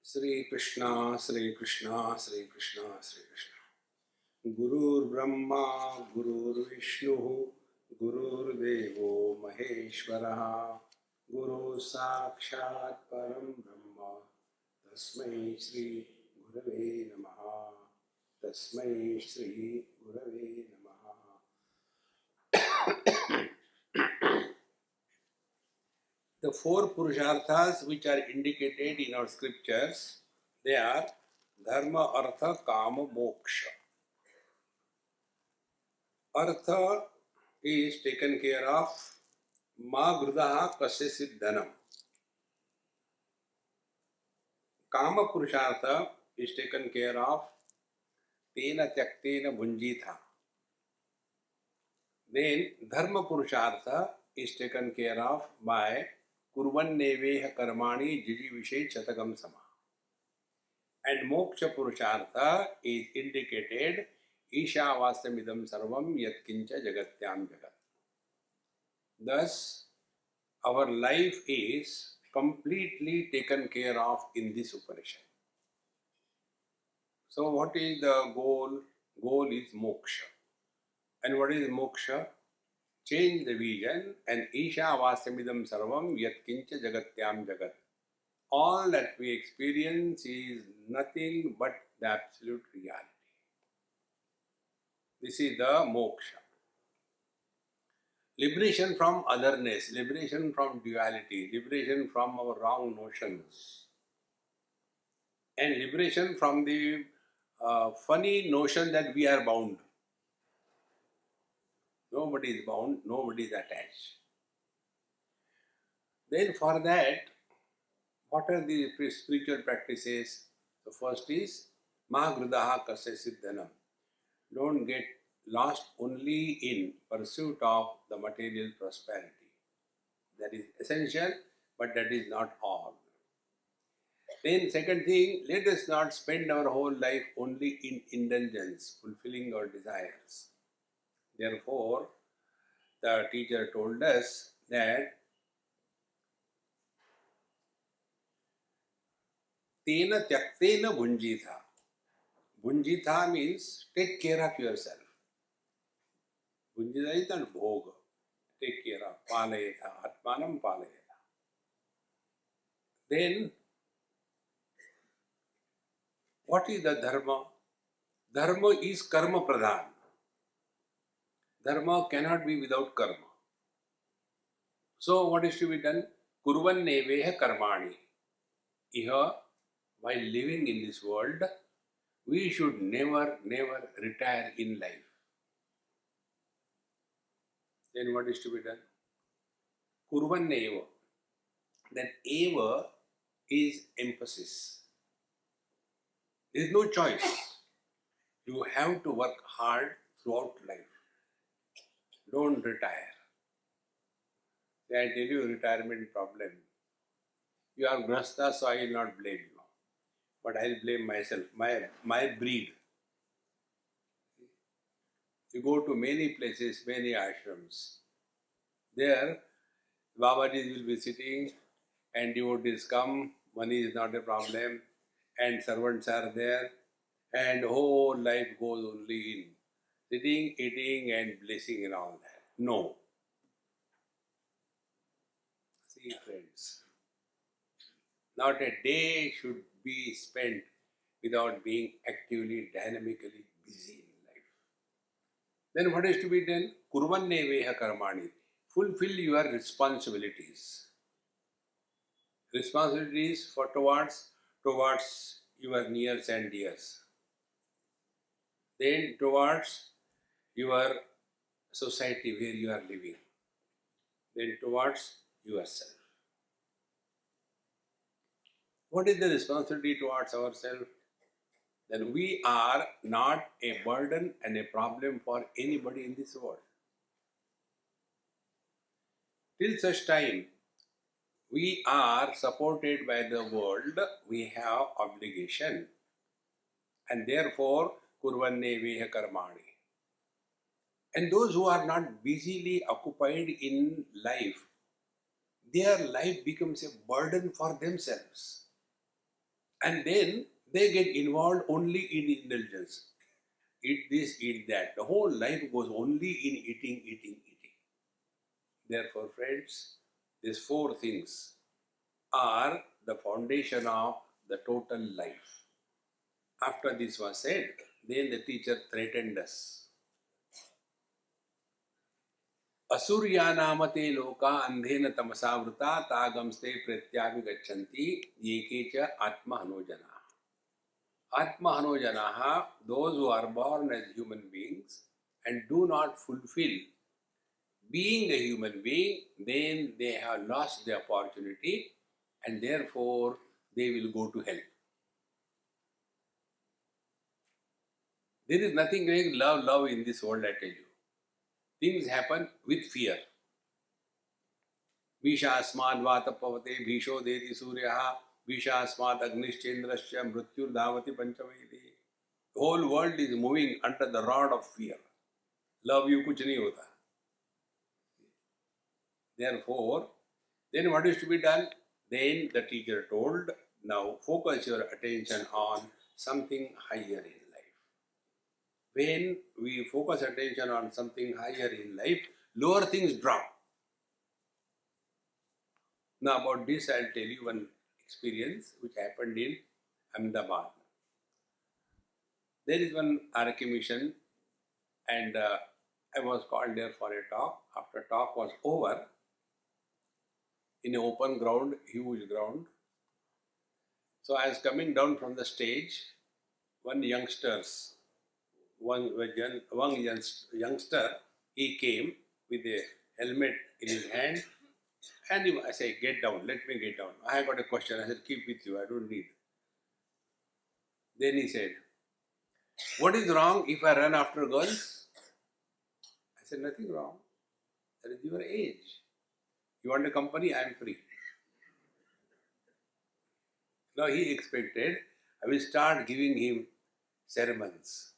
Sri Krishna, Sri Krishna, Sri Krishna, Sri Krishna. Gurur Brahma, Gurur Vishnu, Gurur Devo Maheshwara, Guru Sakshat Param Brahma, Tasmai Shri Gurave Namaha, Tasmai Shri Gurave Namaha. The four Purusharthas which are indicated in our scriptures, they are Dharma, Artha, Kama, Moksha. Artha is taken care of Ma Grudaha Kasya Siddhanam. Kama Purushartha is taken care of Tena Tyaktena Bhunjitha. Then Dharma Purushartha is taken care of by Kurvan Neveha Karmani Jiji Vishe Chatakam Sama. And Moksha Purushartha is indicated Ishavasya Midam Sarvam Yatkincha Jagatyam Jagat. Thus, our life is completely taken care of in this Upanishad. So, what is the goal? Goal is moksha. And what is moksha? Change the vision and Isha Vasamidam Sarvam Yatkincha Jagatyam Jagat. All that we experience is nothing but the absolute reality. This is the moksha. Liberation from otherness, liberation from duality, liberation from our wrong notions, and liberation from the funny notion that we are bound. Nobody is bound, nobody is attached. Then for that, what are the spiritual practices? The first is Mahagrudaha Kasya Siddhanam. Don't get lost only in pursuit of the material prosperity. That is essential, but that is not all. Then second thing, let us not spend our whole life only in indulgence, fulfilling our desires. Therefore, the teacher told us that Tena Tyaktena Bhunjitha. Bhunjitha means take care of yourself. Bhunjitha is not bhoga. Take care of palayatha, atmanam palayatha. Then, what is the dharma? Dharma is karma pradhan. Dharma cannot be without karma. So, what is to be done? Kurvan neveha karmani. Iha, while living in this world, we should never retire in life. Then what is to be done? Kurvan eva. That eva is emphasis. There is no choice. You have to work hard throughout life. Don't retire. I tell you retirement problem. You are grasta, so I will not blame you. But I will blame myself, my breed. You go to many places, many ashrams. There, Babajis will be sitting and devotees come, money is not a problem, and servants are there, and whole life goes only in sitting, eating, and blessing and all that. No. See, friends, not a day should be spent without being actively, dynamically busy in life. Then what is to be done? Kurvanne veha karmani. Fulfill your responsibilities. Responsibilities for towards your nears and dears. Then towards your society where you are living. Then towards yourself. What is the responsibility towards ourselves? Then we are not a burden and a problem for anybody in this world. Till such time we are supported by the world, we have obligation, and therefore kurvanne veha karmani. And those who are not busily occupied in life, their life becomes a burden for themselves. And then they get involved only in indulgence. Eat this, eat that. The whole life goes only in eating, eating, eating. Therefore, friends, these four things are the foundation of the total life. After this was said, then the teacher threatened us. Asurya namate loka andhena tamasavruta tagamste pratyabhigachanti yekecha atmahanojana. Atmahanojanaha, those who are born as human beings and do not fulfill being a human being, then they have lost the opportunity and therefore they will go to hell. There is nothing like love in this world, I tell you. Things happen with fear. Vishasmad vatapavate bhisho deti suryaha Vishasmad agnischendrasya mrityur dhavati panchavedi. The whole world is moving under the rod of fear. Love you kuch nahi hota. Therefore, then what is to be done? Then the teacher told, now focus your attention on something higher in life. When we focus attention on something higher in life, lower things drop. Now about this I'll tell you one experience which happened in Ahmedabad. There is one RK mission and I was called there for a talk. After talk was over, in an open ground, huge ground. So I was coming down from the stage, one youngster, he came with a helmet in his hand and I said, get down, let me get down. I got a question, I said, keep with you, I don't need. Then he said, what is wrong if I run after girls? I said, nothing wrong. That is your age. You want a company? I am free. Now he expected I will start giving him sermons.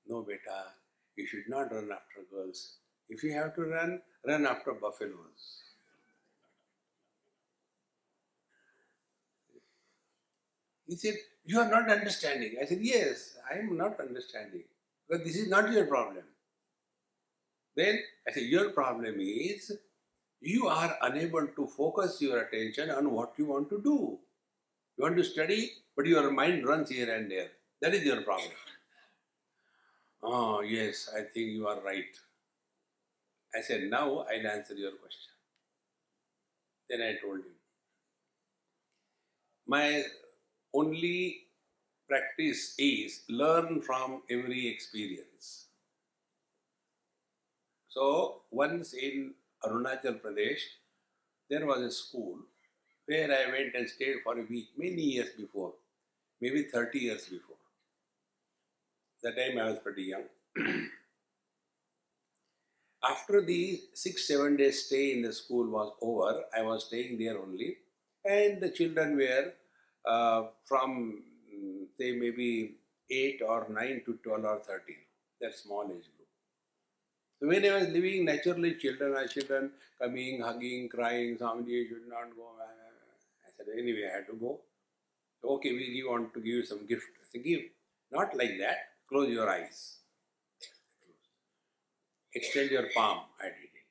No, beta, you should not run after girls. If you have to run, run after buffaloes. He said, you are not understanding. I said, yes, I am not understanding. Because this is not your problem. Then I said, your problem is you are unable to focus your attention on what you want to do. You want to study, but your mind runs here and there. That is your problem. Oh, yes, I think you are right. I said, now I'll answer your question. Then I told him, my only practice is learn from every experience. So, once in Arunachal Pradesh, there was a school where I went and stayed for a week, many years before, maybe 30 years before. That time I was pretty young. After the 6-7 days stay in the school was over, I was staying there only, and the children were from say maybe 8 or 9 to 12 or 13, that small age group. So when I was living, naturally children coming, hugging, crying, Swami, you should not go. I said, anyway, I had to go. Okay, we want to give you some gift. I said, give. Not like that. Close your eyes. Extend your palm. I did it.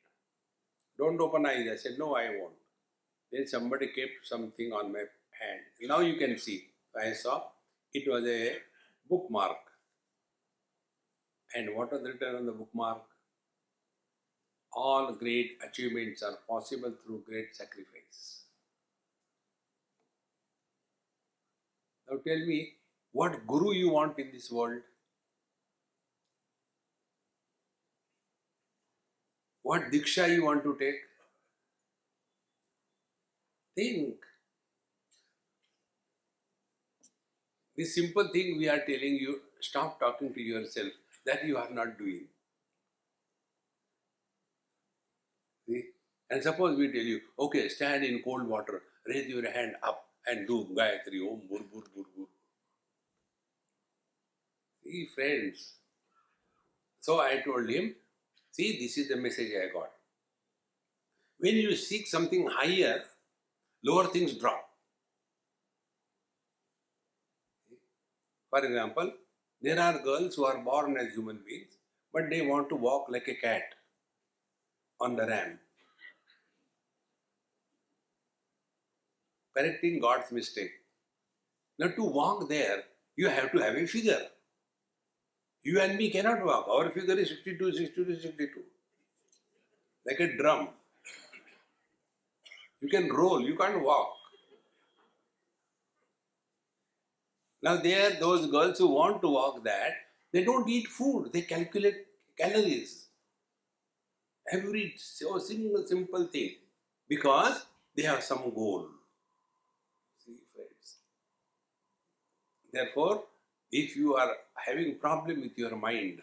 Don't open eyes. I said, no, I won't. Then somebody kept something on my hand. Now you can see. I saw it was a bookmark. And what was written on the bookmark? All great achievements are possible through great sacrifice. Now tell me, what guru you want in this world? What diksha you want to take? Think. This simple thing we are telling you, stop talking to yourself. That you are not doing. See? And suppose we tell you, okay, stand in cold water, raise your hand up and do Gayatri, Om Bur Bur Bur Bur. See, friends. So I told him, see, this is the message I got. When you seek something higher, lower things drop. For example, there are girls who are born as human beings, but they want to walk like a cat on the ramp, correcting God's mistake. Now, to walk there, you have to have a figure. You and me cannot walk. Our figure is 62, 62, 62. Like a drum. You can roll, you can't walk. Now, there, those girls who want to walk that, they don't eat food, they calculate calories. Every single simple thing. Because they have some goal. See, friends. Therefore, if you are having problem with your mind,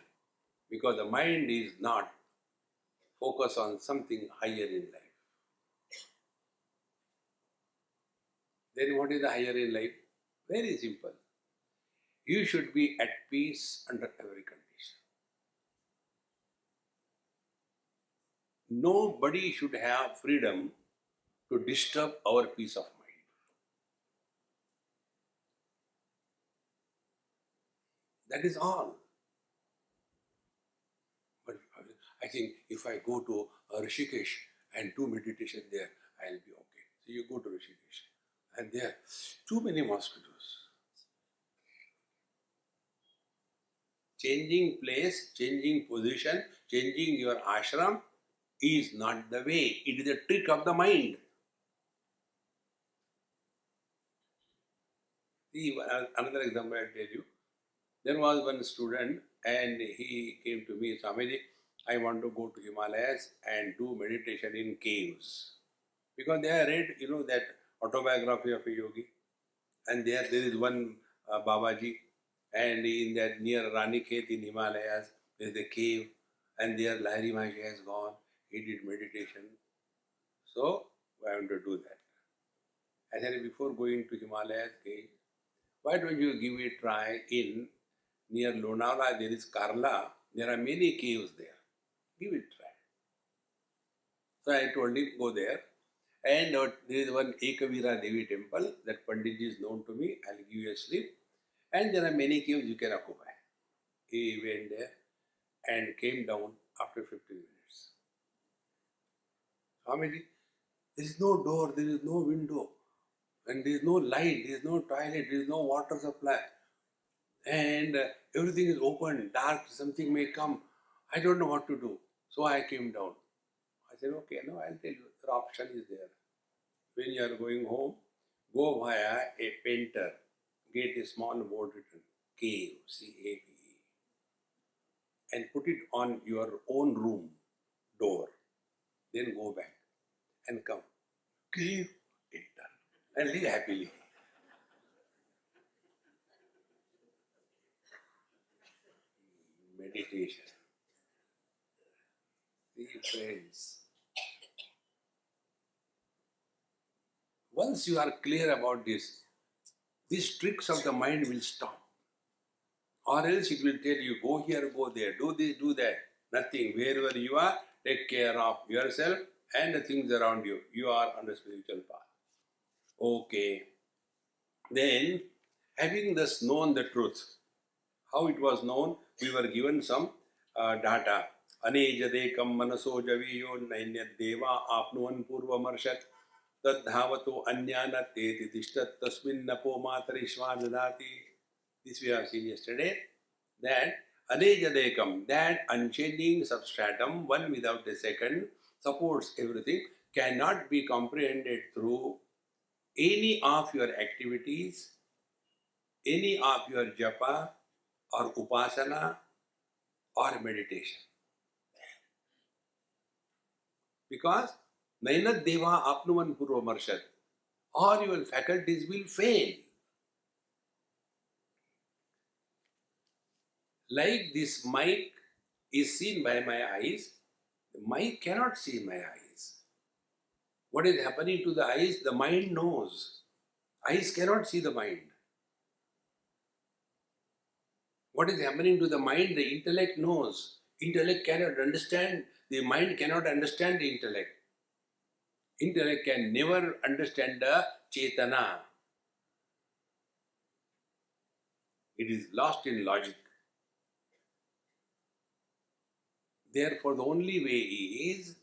because the mind is not focused on something higher in life, then what is the higher in life? Very simple. You should be at peace under every condition. Nobody should have freedom to disturb our peace of mind. That is all. But I think if I go to Rishikesh and do meditation there, I'll be okay. So you go to Rishikesh and there, too many mosquitoes. Changing place, changing position, changing your ashram is not the way. It is a trick of the mind. See, another example I'll tell you. There was one student and he came to me, Swamiji, I want to go to Himalayas and do meditation in caves. Because they have read, that autobiography of a yogi. And there is one Babaji, and in that near Ranikhet in Himalayas, there is a cave, and there Lahiri Maharaj has gone. He did meditation. So, I want to do that. I said, before going to Himalayas cave, why don't you give it a try in near Lonavala, there is Karla, there are many caves there. Give it a try. So I told him, go there. And there is one Ekavira Devi temple, that Pandit is known to me, I'll give you a slip. And there are many caves you can occupy. He went there and came down after 15 minutes. Swamiji, there is no door, there is no window, and there is no light, there is no toilet, there is no water supply. And everything is open, dark, something may come. I don't know what to do. So I came down. I said, okay, no, I'll tell you, the option is there. When you are going home, go via a painter, get a small board written, cave, C-A-V-E, and put it on your own room door. Then go back and come. Cave, enter, and live happily. Meditation. See, friends, once you are clear about this, these tricks of the mind will stop. Or else it will tell you, go here, go there, do this, do that. Nothing. Wherever you are, take care of yourself and the things around you. You are on the spiritual path. Okay. Then, having thus known the truth, how it was known, we were given some data. Anejadekam manaso javiyo nainyad deva apnuan purvamarshak tadhavato anyana teti tishtat tasmin napo matarishva dadati. This we have seen yesterday. That anejadekam, that unchanging substratum, one without a second, supports everything, cannot be comprehended through any of your activities, any of your japa or upasana or meditation. Because nainad deva apnuvan purva marshad, or your faculties will fail. Like this mic is seen by my eyes, the mic cannot see my eyes. What is happening to the eyes, the mind knows. Eyes cannot see the mind. What is happening to the mind, the intellect knows. Intellect cannot understand, the mind cannot understand the intellect. Intellect can never understand the chetana. It is lost in logic. Therefore, the only way is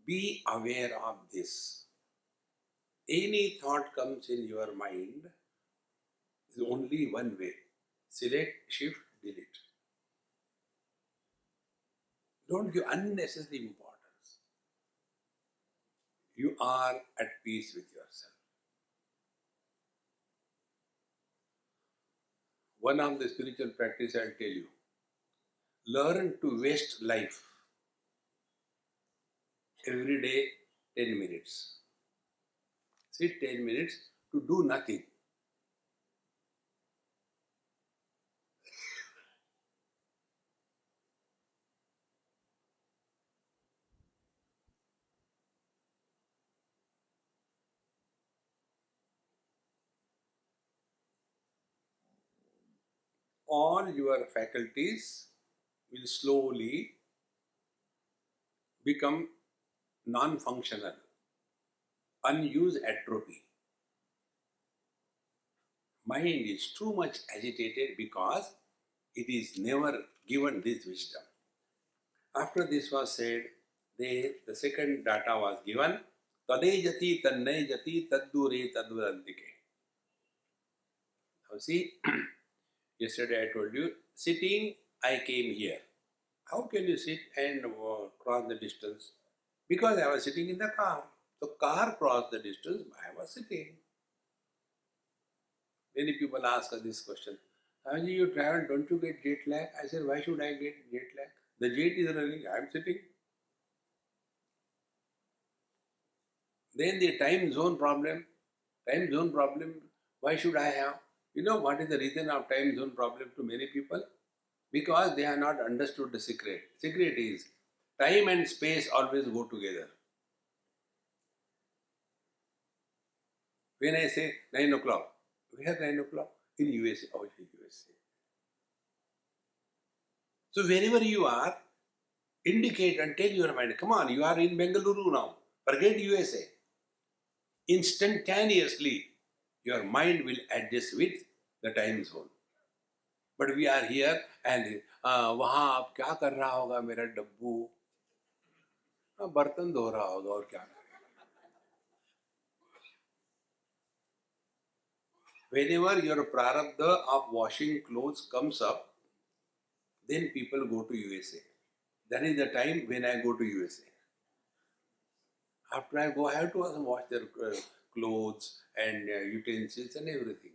be aware of this. Any thought comes in your mind, is only one way. Select, shift, delete. Don't give unnecessary importance. You are at peace with yourself. One of the spiritual practice I'll tell you. Learn to waste life. Every day, 10 minutes. Sit 10 minutes to do nothing. All your faculties will slowly become non-functional, unused atrophy. Mind is too much agitated because it is never given this wisdom. After this was said, the second data was given. Tade jati tanne jati taddure tadvarantike. Now see, yesterday I told you, sitting, I came here. How can you sit and cross the distance? Because I was sitting in the car. So car crossed the distance, I was sitting. Many people ask us this question. Swamiji, you travel, don't you get jet lag? I said, why should I get jet lag? The jet is running, I am sitting. Then the time zone problem. Time zone problem, why should I have? You know what is the reason of time zone problem to many people? Because they have not understood the secret. Secret is time and space always go together. When I say 9 o'clock, where 9 o'clock? In USA. Oh, in USA. So wherever you are, indicate and tell your mind, come on, you are in Bengaluru now. Forget USA. Instantaneously, your mind will adjust with the time zone. But we are here and वहाँ आप क्या कर रहा होगा मेरा डब्बू बर्तन धो रहा होगा और क्या करेगा. Whenever your prarabdha of washing clothes comes up, then people go to USA. That is the time when I go to USA. After I go, I have to also wash their clothes and utensils and everything.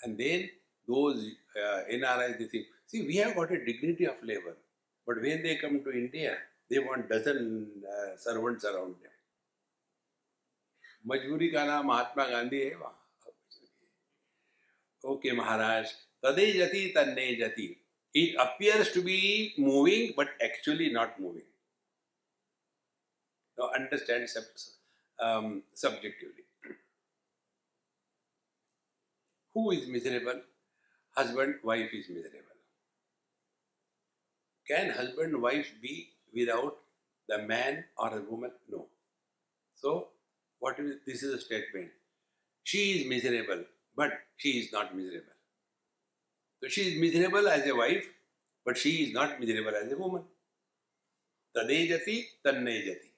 And then those NRIs, they think, see, we have got a dignity of labor. But when they come to India, they want dozen servants around them. मजबूरी का नाम महात्मा गांधी है वहाँ. Okay, Maharaj. Tade jati tanne jati. It appears to be moving, but actually not moving. Now understand subjectively. Who is miserable? Husband, wife is miserable. Can husband, wife be without the man or the woman? No. So, this is a statement. She is miserable, but she is not miserable. So she is miserable as a wife, but she is not miserable as a woman. Tade jati, tanne jati.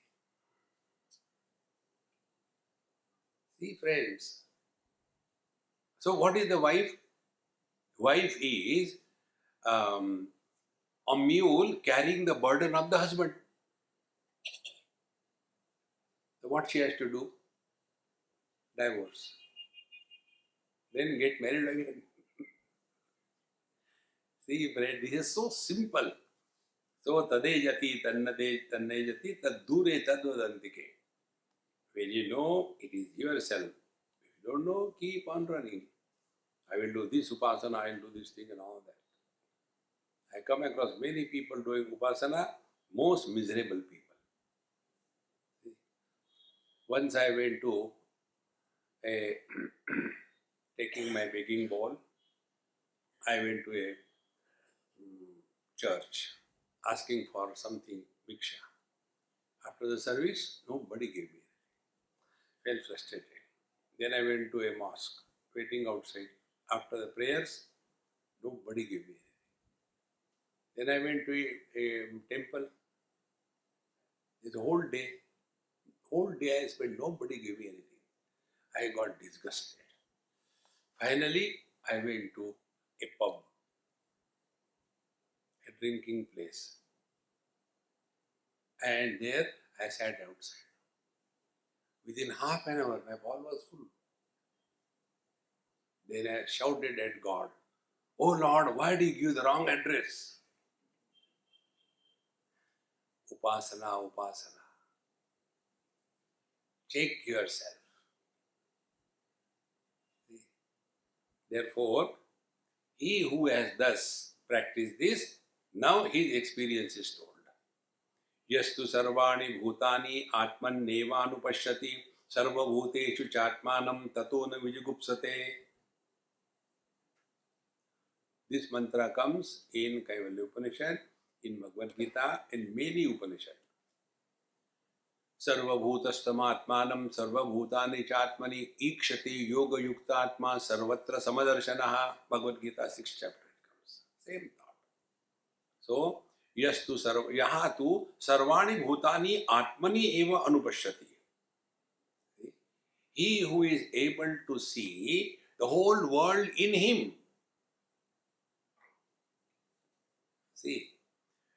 See, friends. So what is the wife? Wife is a mule carrying the burden of the husband. So what she has to do? Divorce. Then get married again. See, friend, this is so simple. So tade jati, tanne jati, taddure tadvadantike. When you know, it is yourself. If you don't know, keep on running. I will do this upasana, I will do this thing and all that. I come across many people doing upasana, most miserable people. Once I went to a taking my begging bowl, I went to a church asking for something bhiksha. After the service, nobody gave me. Felt frustrated. Then I went to a mosque, waiting outside. After the prayers, Nobody gave me anything. Then I went to a temple. The whole day I spent, nobody gave me anything. I got disgusted. Finally, I went to a pub, a drinking place. And there I sat outside. Within half an hour, my ball was full. Then I shouted at God, "Oh Lord, why did you give the wrong address?" Upasana, upasana. Check yourself. Therefore, he who has thus practiced this, now his experience is told. Yastu sarvani bhutani atman nevanupashyati sarva bhuteshu chatmanam tato na vijugupsate. This mantra comes in Kaivalya Upanishad, in Bhagavad Gita, in many Upanishads. सर्वभूतस्थमात्मानं सर्वभूतानि चात्मनि ईक्षते योग युक्तात्मा सर्वत्र समदर्शनः. Bhagavad Gita 6th chapter it comes. Same thought. So yastu sarv yaha tu sarvani bhutani atmani eva anupashyati. He who is able to see the whole world in him. See,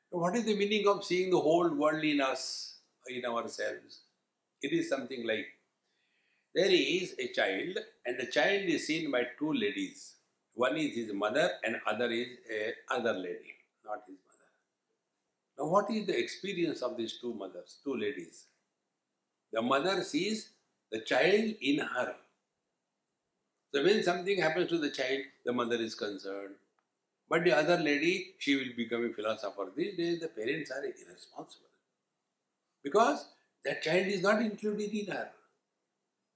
what is the meaning of seeing the whole world in us, in ourselves? It is something like, there is a child, and the child is seen by two ladies. One is his mother and other is other lady, not his mother. Now what is the experience of these two mothers, two ladies? The mother sees the child in her. So when something happens to the child, the mother is concerned. But the other lady, she will become a philosopher. These days the parents are irresponsible. Because that child is not included in her.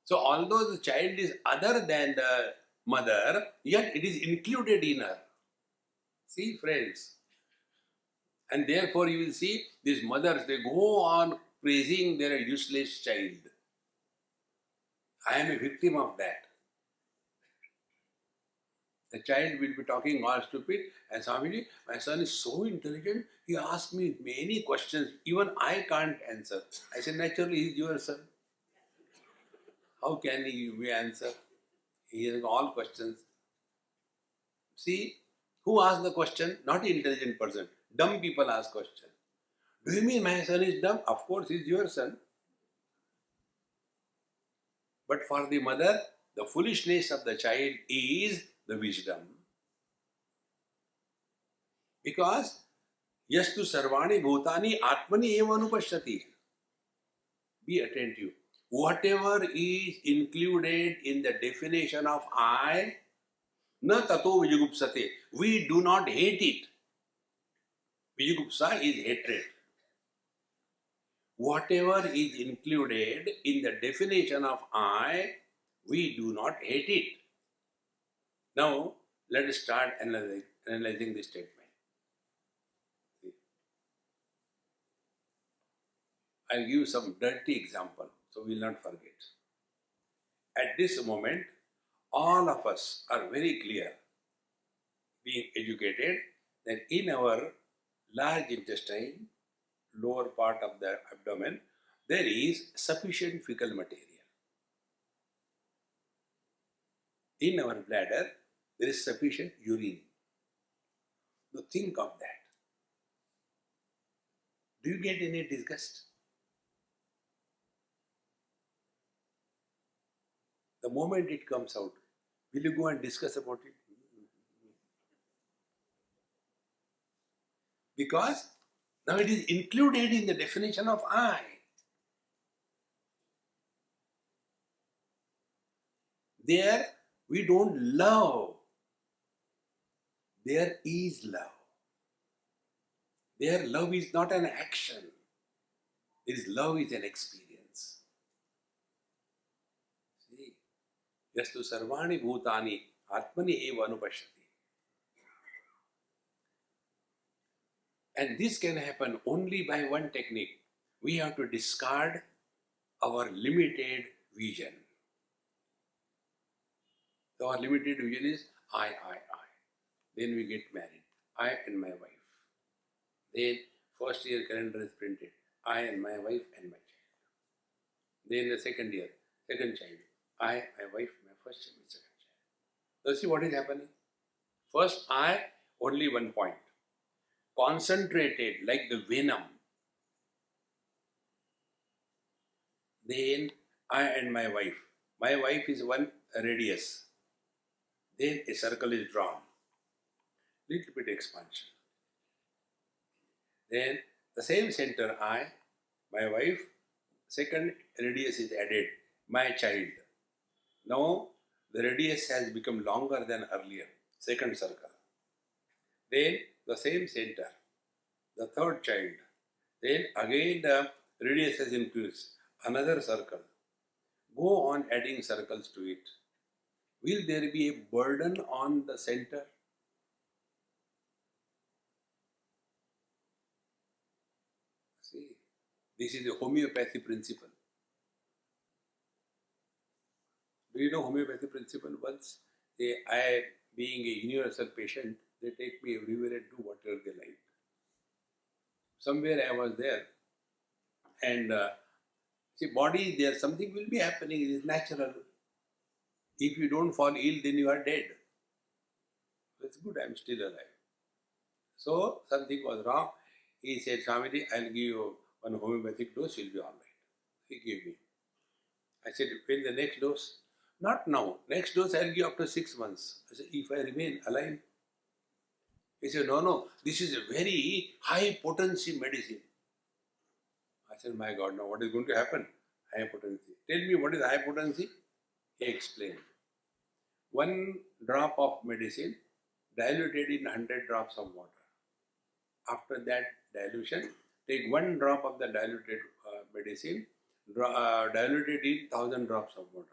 So although the child is other than the mother, yet it is included in her. See, friends. And therefore you will see these mothers, they go on praising their useless child. I am a victim of that. The child will be talking all stupid, and Swamiji, my son is so intelligent, he asked me many questions, even I can't answer. I said, naturally, he is your son. How can he answer? He has all questions. See, who asked the question? Not intelligent person. Dumb people ask question. Do you mean my son is dumb? Of course, he is your son. But for the mother, the foolishness of the child is the wisdom. Because yastu sarvani bhutani atmani eva anupashyati. Be attentive. Whatever is included in the definition of I, na tato vijugupsate. We do not hate it. Vijugupsa is hatred. Whatever is included in the definition of I, we do not hate it. Now, let us start analyzing this statement. I'll give some dirty example, so we will not forget. At this moment, all of us are very clear, being educated, that in our large intestine, lower part of the abdomen, there is sufficient fecal material. In our bladder, there is sufficient urine. Now think of that. Do you get any disgust? The moment it comes out, will you go and discuss about it? Because now it is included in the definition of I. There we don't love. There is love. There love is not an action. Love is an experience. See, yastu sarvani bhutani atmani eva anupashyati. And this can happen only by one technique. We have to discard our limited vision. Our limited vision is I. Then we get married, I and my wife. Then first year calendar is printed, I and my wife and my child. Then the second year, second child, I, my wife, my first child, my second child. So see what is happening? First I, only one point. Concentrated like the venom. Then I and my wife. My wife is one radius. Then a circle is drawn. Little bit expansion. Then the same center I, my wife, second radius is added, my child. Now the radius has become longer than earlier, second circle. Then the same center, the third child. Then again the radius has increased, another circle. Go on adding circles to it. Will there be a burden on the center? See, this is the homeopathy principle. Do you know homeopathy principle? Once I, being a universal patient, they take me everywhere and do whatever they like. Somewhere I was there, and see, body, there something will be happening. It is natural. If you don't fall ill, then you are dead. That's good. I am still alive. So something was wrong. He said, Swamiji, I'll give you one homeopathic dose. You'll be all right. He gave me. I said, when the next dose? Not now. Next dose I'll give after 6 months. I said, if I remain alive. He said, no, this is a very high potency medicine. I said, my God, now what is going to happen? High potency. Tell me what is high potency? He explained. 1 drop of medicine diluted in 100 drops of water. After that dilution, take 1 drop of the diluted medicine, diluted in 1000 drops of water.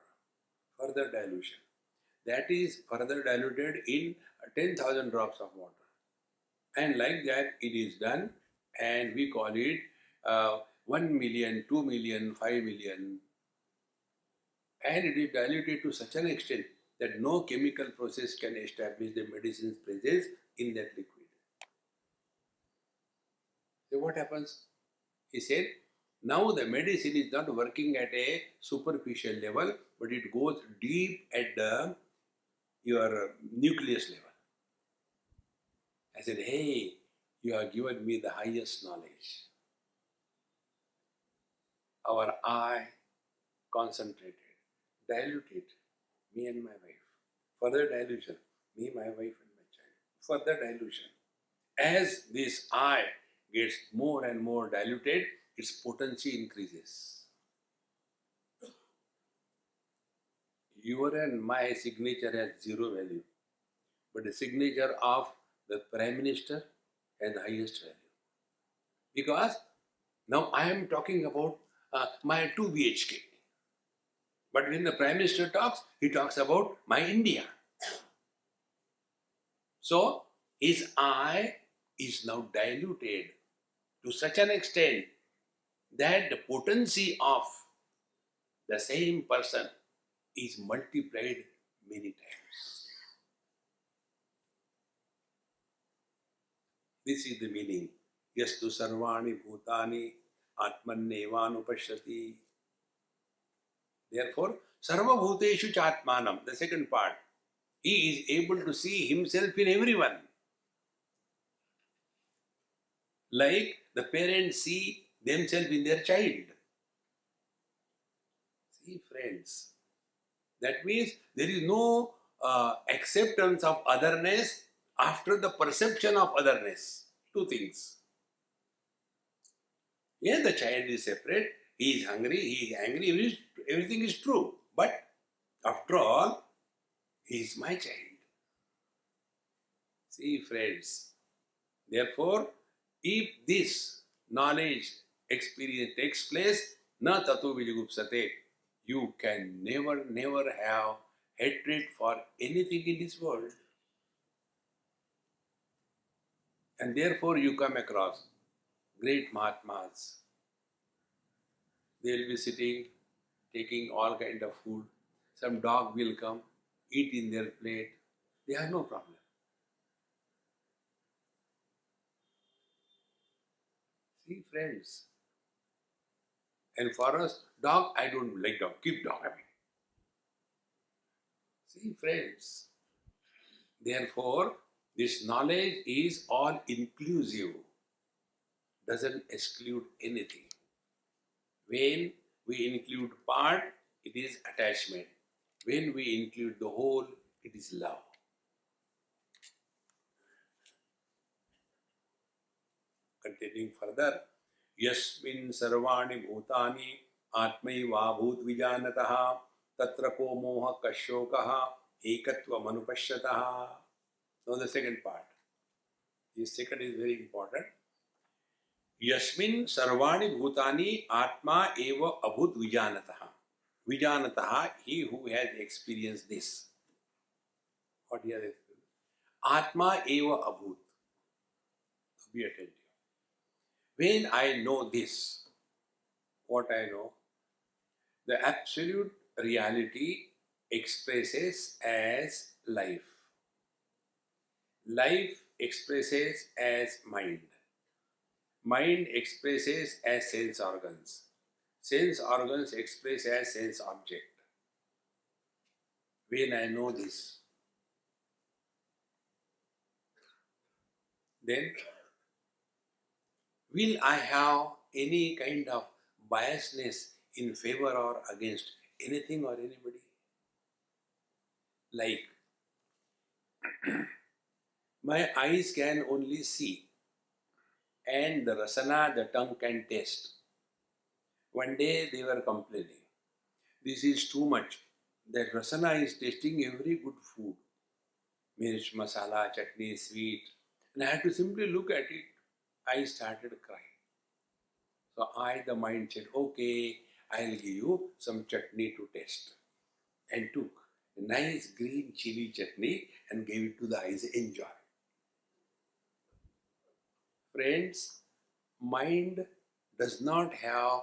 Further dilution. That is further diluted in 10,000 drops of water. And like that it is done, and we call it 1 million, 2 million, 5 million. And it is diluted to such an extent that no chemical process can establish the medicine's presence in that liquid. So what happens? He said, now the medicine is not working at a superficial level, but it goes deep at your nucleus level. I said, hey, you have given me the highest knowledge. Our eye concentrated, diluted, me and my wife. Further dilution, me, my wife and my child. Further dilution. As this eye gets more and more diluted, its potency increases. Your and my signature has 0 value, but the signature of the Prime Minister has the highest value. Because now I am talking about my 2 BHK. But when the Prime Minister talks, he talks about my India. So his eye is now diluted to such an extent that the potency of the same person is multiplied many times. This is the meaning. Yastu sarvani bhutani atmannevanupashyati. Therefore, sarva bhuteshu chatmanam, the second part, he is able to see himself in everyone. Like the parents see themselves in their child. See, friends, that means there is no acceptance of otherness after the perception of otherness. 2 things. Yes, the child is separate, he is hungry, he is angry, everything is true. But after all, he is my child. See, friends, therefore, if this knowledge experience takes place, na tatu vijigupsate, you can never have hatred for anything in this world. And therefore you come across great Mahatmas. They will be sitting, taking all kind of food. Some dog will come, eat in their plate. They have no problem. See, friends. And for us, dog, I don't like dog. Keep dog. See, friends. Therefore, this knowledge is all inclusive, doesn't exclude anything. When we include part, it is attachment. When we include the whole, it is love. Continuing further, Yasmin sarvani bhutani atmaiva bhut vijanataha tatra ko moha kashokaha ekatva manupashyataha. Now the second part. This second is very important. Yasmin sarvani bhutani atma eva abhut vijanataha. Vijanataha, he who has experienced this. What he has experienced? Atma eva abhut. Be attentive. When I know this, what I know, the absolute reality expresses as life. Life expresses as mind. Mind expresses as sense organs. Sense organs express as sense object. When I know this, then will I have any kind of biasness in favor or against anything or anybody? Like, my eyes can only see, and the rasana, the tongue can taste. One day they were complaining, this is too much. That rasana is tasting every good food. Mirch, masala, chutney, sweet. And I had to simply look at it. I started crying. So I, the mind said, okay, I'll give you some chutney to taste. And took a nice green chili chutney and gave it to the eyes. Enjoy. Friends, mind does not have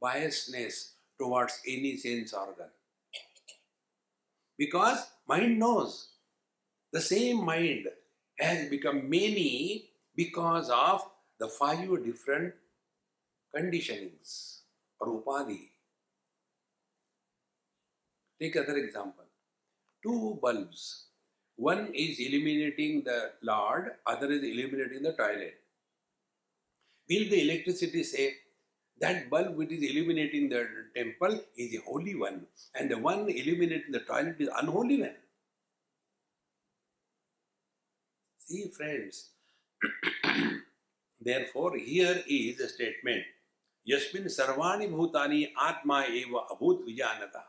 biasness towards any sense organ. Because mind knows. The same mind has become many because of the 5 different conditionings or upadhi. Take other example. 2 bulbs. One is illuminating the Lord, other is illuminating the toilet. Will the electricity say, that bulb which is illuminating the temple is the holy one, and the one illuminating the toilet is unholy one? See, friends, therefore here is a statement, Yasmin sarvani bhutani atma eva abhut vijanata.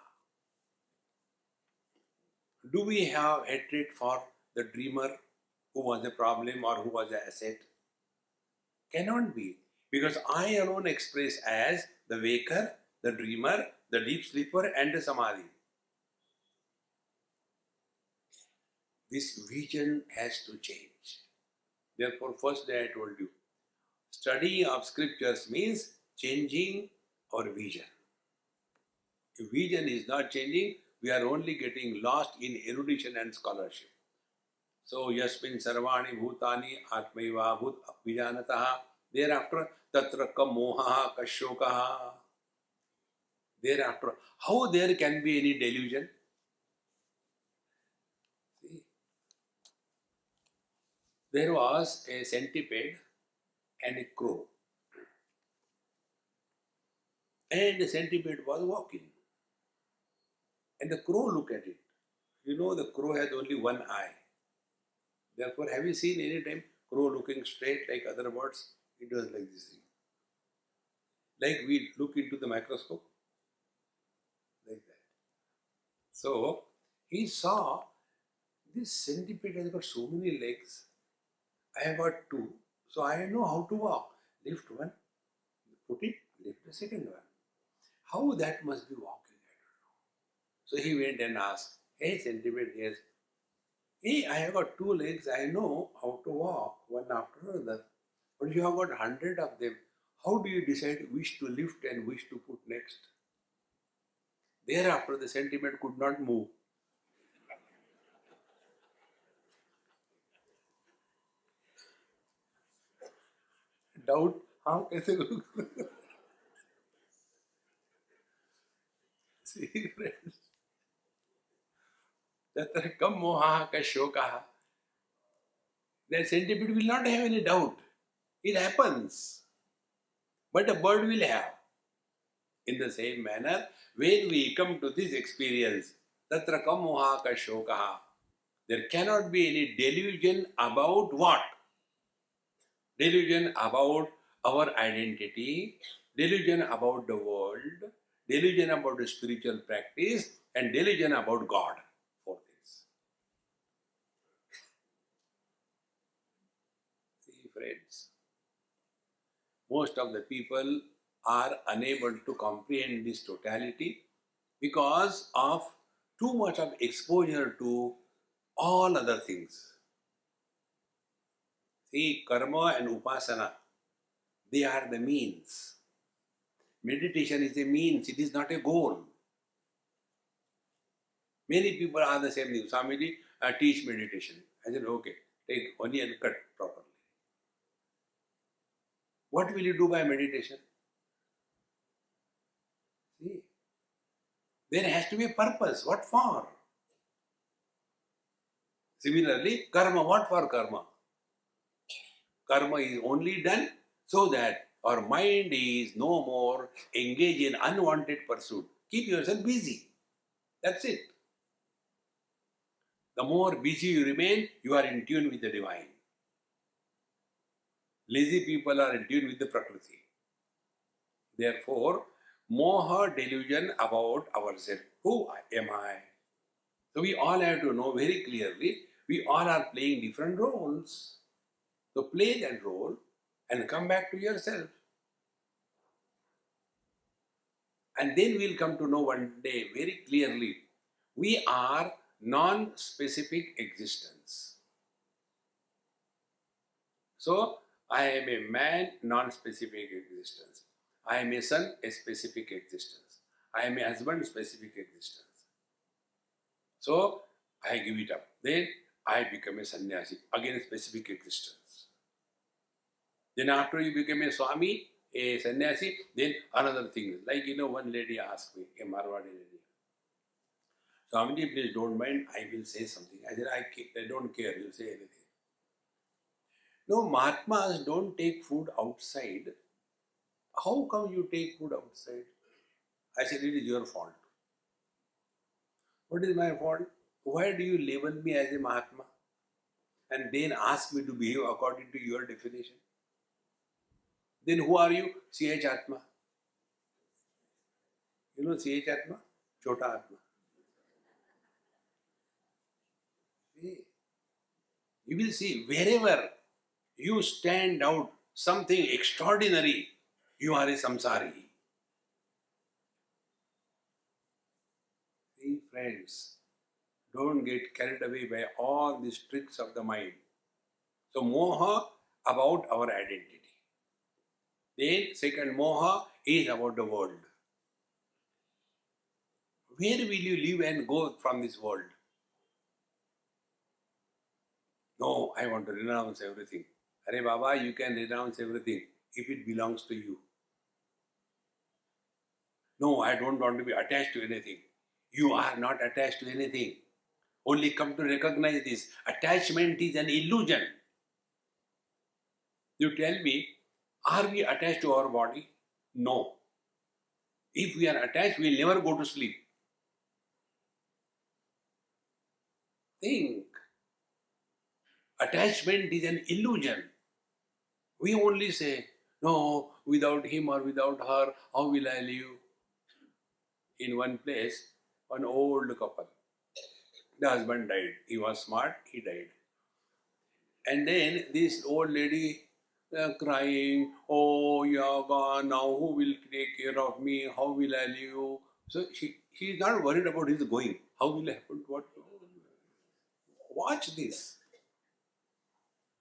Do we have hatred for the dreamer who was a problem or who was an asset? Cannot be. Because I alone express as the waker, the dreamer, the deep sleeper and the samadhi. This vision has to change. Therefore, first day I told you, study of scriptures means changing our vision. If vision is not changing, we are only getting lost in erudition and scholarship. So, yasmin sarvani bhutani atmaiva bhut vijanataha. Thereafter, tatra ka moha kashokaha. Thereafter, how there can be any delusion? See, there was a centipede and a crow. And the centipede was walking. And the crow looked at it. You know, the crow has only one eye. Therefore, have you seen any time crow looking straight like other birds? It does like this thing. Like we look into the microscope. Like that. So, he saw this centipede has got so many legs. I have got 2. So, I know how to walk. Lift one, put it, lift the second one. How that must be walking, I don't know. So, he went and asked, hey centipede, yes. Hey, I have got 2 legs, I know how to walk one after another. But you have got 100 of them. How do you decide which to lift and which to put next? Thereafter, the centipede could not move. Doubt How कैसे look? See, friends, तत्र कम मोहा का शोकः. That centipede will not have any doubt. It happens. But a bird will have. In the same manner, when we come to this experience, tatra kam moha ka shokaha, there cannot be any delusion about what? Delusion about our identity, delusion about the world, delusion about the spiritual practice, and delusion about God. Four things. See, friends, most of the people are unable to comprehend this totality because of too much of exposure to all other things. See, karma and upasana, they are the means. Meditation is a means, it is not a goal. Many people are the same thing. Swamiji, teach meditation. I said, okay, take onion cut properly. What will you do by meditation? See, there has to be a purpose. What for? Similarly, karma, what for karma? Karma is only done so that our mind is no more engaged in unwanted pursuit. Keep yourself busy. That's it. The more busy you remain, you are in tune with the divine. Lazy people are in tune with the Prakriti. Therefore, moha delusion about ourselves. Who am I? So we all have to know very clearly, we all are playing different roles. So play that role and come back to yourself. And then we'll come to know one day very clearly, we are non-specific existence. So, I am a man, non-specific existence. I am a son, a specific existence. I am a husband, specific existence. So, I give it up. Then, I become a sannyasi, again a specific existence. Then after you become a Swami, a sannyasi, then another thing. Like, one lady asked me, a Marwadi lady, Swamiji, please don't mind, I will say something. I said, I don't care, you say anything. No, Mahatmas don't take food outside. How come you take food outside? I said, it is your fault. What is my fault? Why do you label me as a Mahatma and then ask me to behave according to your definition? Then who are you? C.H. Atma. You know C.H. Atma? Chota Atma. See, you will see wherever you stand out something extraordinary, you are a samsari. See, friends, don't get carried away by all these tricks of the mind. So, moha about our identity. Then, second, moha is about the world. Where will you live and go from this world? No, I want to renounce everything. Arey Baba, you can renounce everything if it belongs to you. No, I don't want to be attached to anything. You are not attached to anything. Only come to recognize this. Attachment is an illusion. You tell me, are we attached to our body? No. If we are attached, we will never go to sleep. Think. Attachment is an illusion. We only say, no, without him or without her, how will I live? In one place, one old couple. The husband died. He was smart, he died. And then this old lady crying, oh, Yaga, now who will take care of me? How will I live? So she is not worried about his going. How will happen? What? Watch this.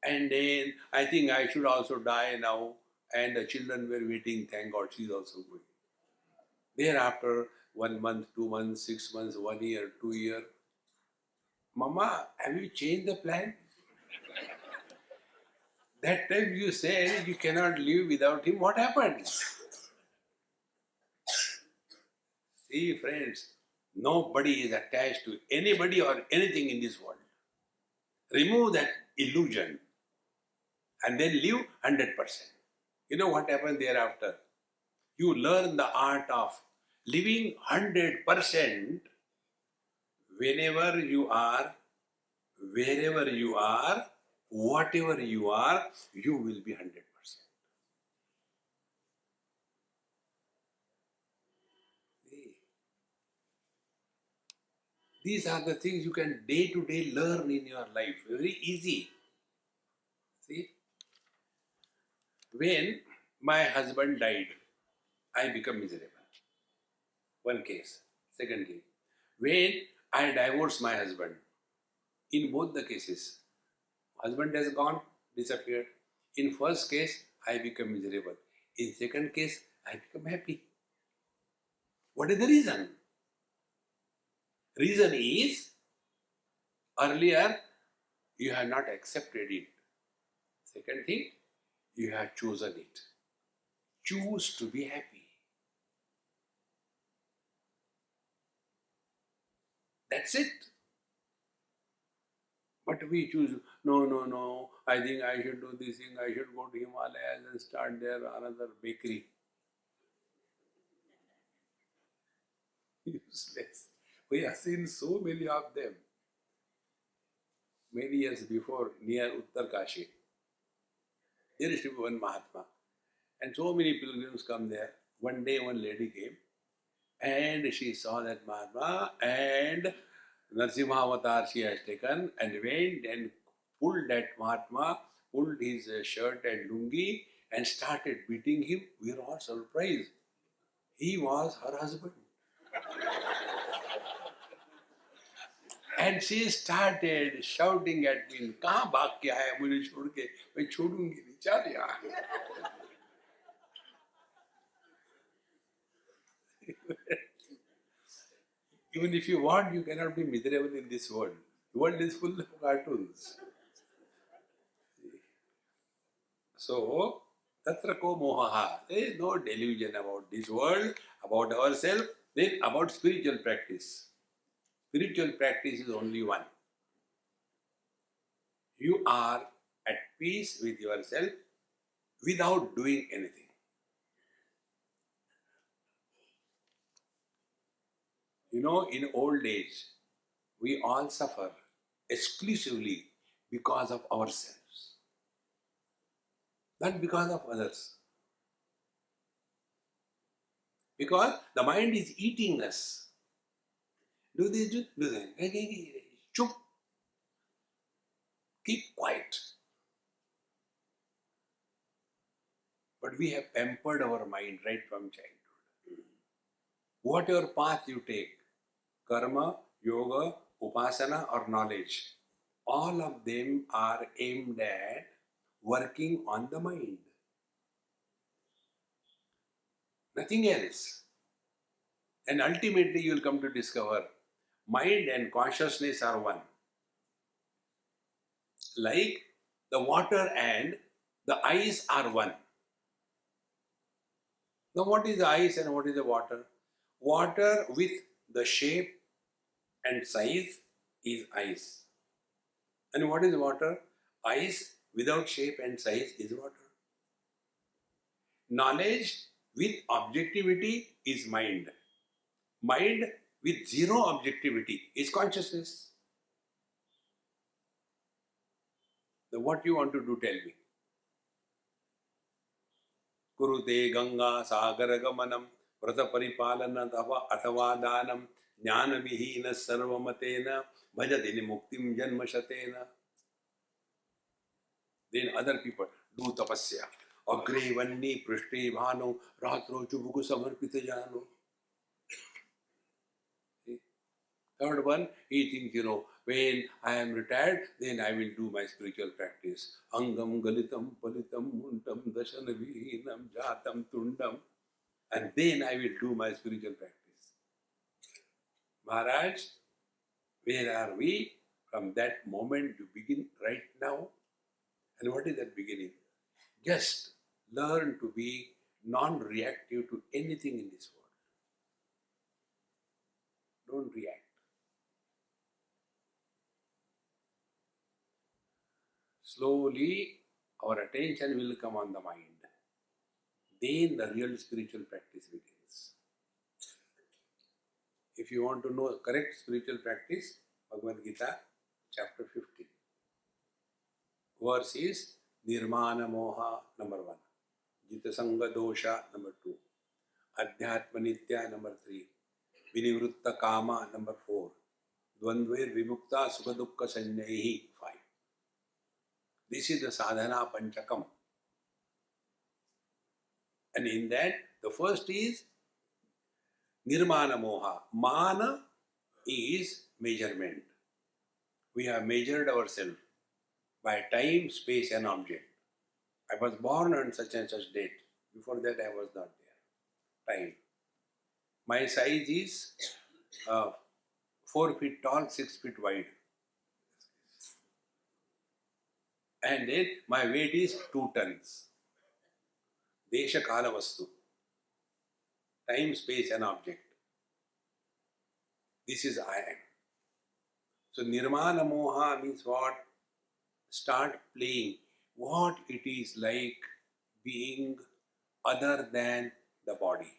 And then I think I should also die now. And the children were waiting. Thank God she is also going. Thereafter, 1 month, 2 months, 6 months, 1 year, 2 years. Mama, have you changed the plan? That time you said you cannot live without him. What happened? See, friends, nobody is attached to anybody or anything in this world. Remove that illusion and then live 100%. You know what happens thereafter? You learn the art of living 100% whenever you are, wherever you are, whatever you are, you will be 100%. These are the things you can day to day learn in your life. Very easy. See, when my husband died, I become miserable. One case. Second case. When I divorced my husband, in both the cases, husband has gone, disappeared. In first case, I become miserable. In second case, I become happy. What is the reason? Reason is, earlier you have not accepted it. Second thing, you have chosen it. Choose to be happy. That's it. But we choose, no, I think I should do this thing, I should go to Himalayas and start there another bakery. Useless. We have seen so many of them. Many years before, near Uttarkashi, there used to be one Mahatma. And so many pilgrims come there. One day one lady came and she saw that Mahatma and Narsimha avatar she has taken and went and pulled that Mahatma, pulled his shirt and lungi and started beating him. We were all surprised. He was her husband. And she started shouting at me, कहाँ भाग के आया मुझे छोड़ के, मैं छोड़ूंगी नहीं, चल यार. Even if you want, you cannot be miserable in this world. The world is full of cartoons. So, tatra ko mohaha. There is no delusion about this world, about ourselves, then about spiritual practice. Spiritual practice is only one. You are at peace with yourself without doing anything. You know, in old age, we all suffer exclusively because of ourselves, not because of others. Because the mind is eating us. Do this, do that. Chup. Keep quiet. But we have pampered our mind right from childhood. Whatever path you take, karma, yoga, upasana, or knowledge, all of them are aimed at working on the mind. Nothing else. And ultimately, you will come to discover mind and consciousness are one. Like the water and the ice are one. Now, what is the ice and what is the water? Water with the shape and size is ice. And what is water? Ice without shape and size is water. Knowledge with objectivity is mind. Mind with zero objectivity is consciousness. Now, what you want to do, tell me. Kurute Ganga Sagar Gamanam Vrata Paripalana Athava Danam Jnana Vihina Sarvamatena Bhajadini Muktim Janmashatena. Then other people do tapasya. Agre Vanni Prishti Bhano Ratro Chubuku Samarpita Jano. Third one, he thinks, when I am retired, then I will do my spiritual practice. Angam Galitam Palitam Muntam Dashana Vihinam Jatam Tundam. And then I will do my spiritual practice. Maharaj, where are we? From that moment you begin right now. And what is that beginning? Just learn to be non-reactive to anything in this world. Don't react. Slowly, our attention will come on the mind. Then the real spiritual practice begins. If you want to know correct spiritual practice, Bhagavad Gita, chapter 15. Verse is Nirmana Moha, number 1. Jita Sangha Dosha, number 2. Adhyatma Nitya, number 3. Vinivritta Kama, number 4. Dvandvair Vimukta Sukha Dukkha Sanyahi, 5. This is the sadhana panchakam. And in that, the first is Nirmana Moha. Mana is measurement. We have measured ourselves by time, space and object. I was born on such and such date. Before that I was not there. Time. My size is 4 feet tall, 6 feet wide. And then my weight is 2 tons. Desha Kala Vastu. Time, space and object. This is I am. So Nirmana Moha means what? Start playing what it is like being other than the body.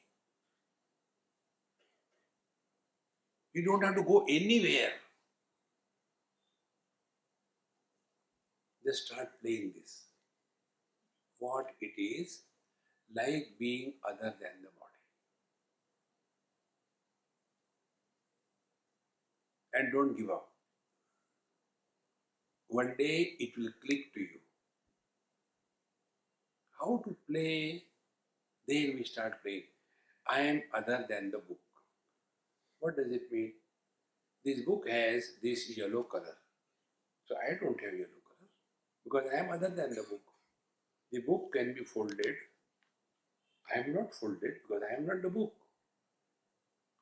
You don't have to go anywhere. Just start playing this. What it is like being other than the body. And don't give up. One day it will click to you. How to play? Then we start playing. I am other than the book. What does it mean? This book has this yellow color. So I don't have yellow color because I am other than the book. The book can be folded. I am not folded because I am not the book.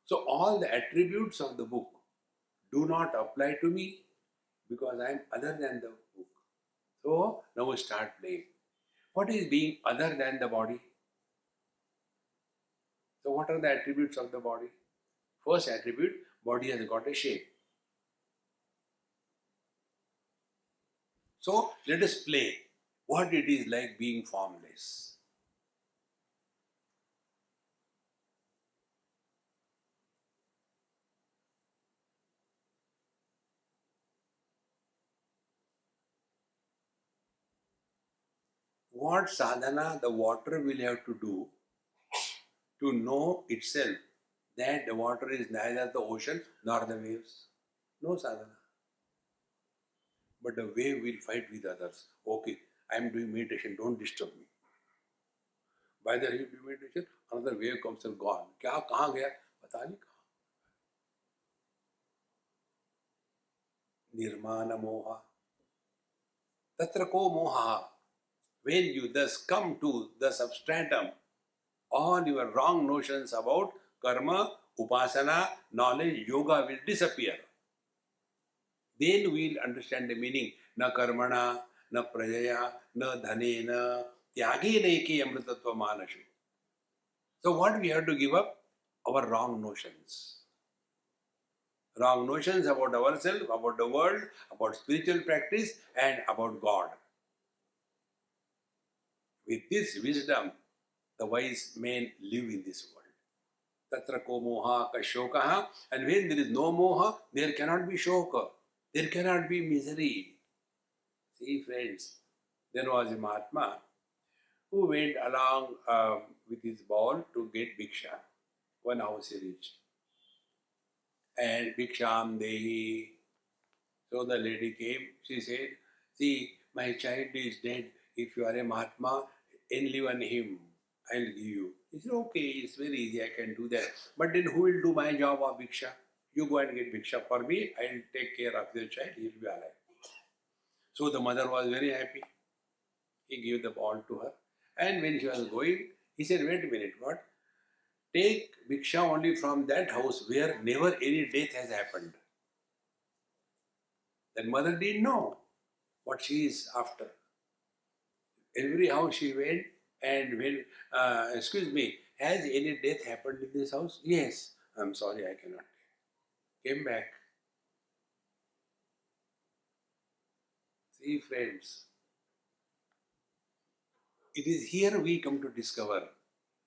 So all the attributes of the book do not apply to me because I am other than the book. So now we start playing. What is being other than the body? So what are the attributes of the body? First attribute, body has got a shape. So let us play what it is like being formless. What sadhana the water will have to do to know itself that the water is neither the ocean nor the waves? No sadhana. But the wave will fight with others. Okay, I am doing meditation, don't disturb me. By the time you do meditation, another wave comes and gone. क्या कहाँ गया? पता नहीं कहाँ. Nirmana moha. Tatra ko moha. When you thus come to the substratum, all your wrong notions about karma, upasana, knowledge, yoga will disappear. Then we will understand the meaning. Na karmana, na prajaya, na dhanena, tyagena eki amritatva manashu. So what we have to give up? Our wrong notions. Wrong notions about ourselves, about the world, about spiritual practice and about God. With this wisdom, the wise men live in this world. Tatra ko moha ka shokaha. And when there is no moha, there cannot be shoka. There cannot be misery. See friends, there was a Mahatma who went along with his ball to get bhiksha. One house he reached. And bhiksham dehi. So the lady came, she said, see, my child is dead. If you are a Mahatma, enliven him. I will give you. He said, okay, it's very easy, I can do that. But then who will do my job of bhiksha? You go and get bhiksha for me, I will take care of your child, he will be alive. So the mother was very happy. He gave the ball to her. And when she was going, he said, wait a minute, what? Take bhiksha only from that house where never any death has happened. That mother didn't know what she is after. Every house she went, and when, excuse me, has any death happened in this house? Yes. I'm sorry, I cannot. Came back. See, friends, it is here we come to discover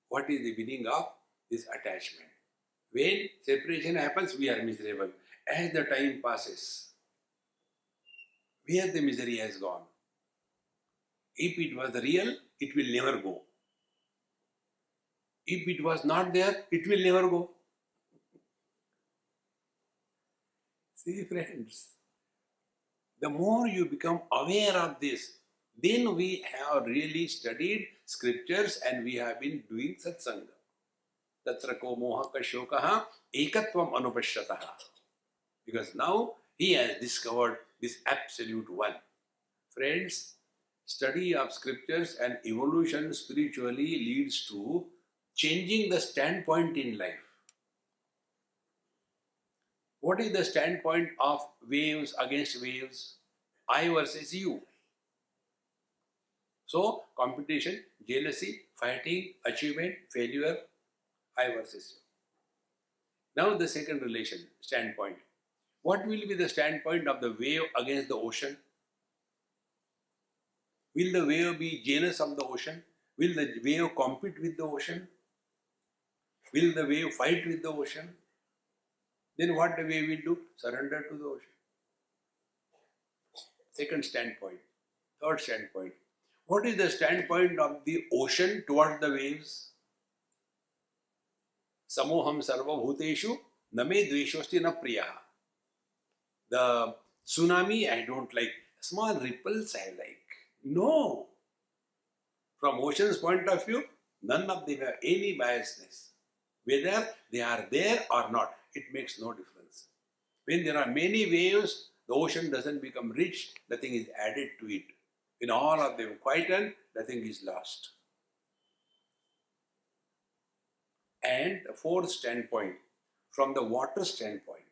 what is the meaning of this attachment. When separation happens, we are miserable. As the time passes, where the misery has gone? If it was real, it will never go. If it was not there, it will never go. See, friends, the more you become aware of this, then we have really studied scriptures and we have been doing satsanga. Tatra ko mohaka shokaha ekatvam anupashyataha. Because now he has discovered this absolute one. Friends, study of scriptures and evolution spiritually leads to changing the standpoint in life. What is the standpoint of waves against waves? I versus you. So, competition, jealousy, fighting, achievement, failure, I versus you. Now the second relation, standpoint. What will be the standpoint of the wave against the ocean? Will the wave be jealous of the ocean? Will the wave compete with the ocean? Will the wave fight with the ocean? Then what the wave will do? Surrender to the ocean. Second standpoint. Third standpoint. What is the standpoint of the ocean towards the waves? Samoham sarva bhuteshu name dveshosti na priya. The tsunami I don't like. Small ripples I like. No. From ocean's point of view, none of them have any biasness. Whether they are there or not, it makes no difference. When there are many waves, the ocean doesn't become rich, nothing is added to it. When all of them quieten, nothing is lost. And the fourth standpoint, from the water standpoint,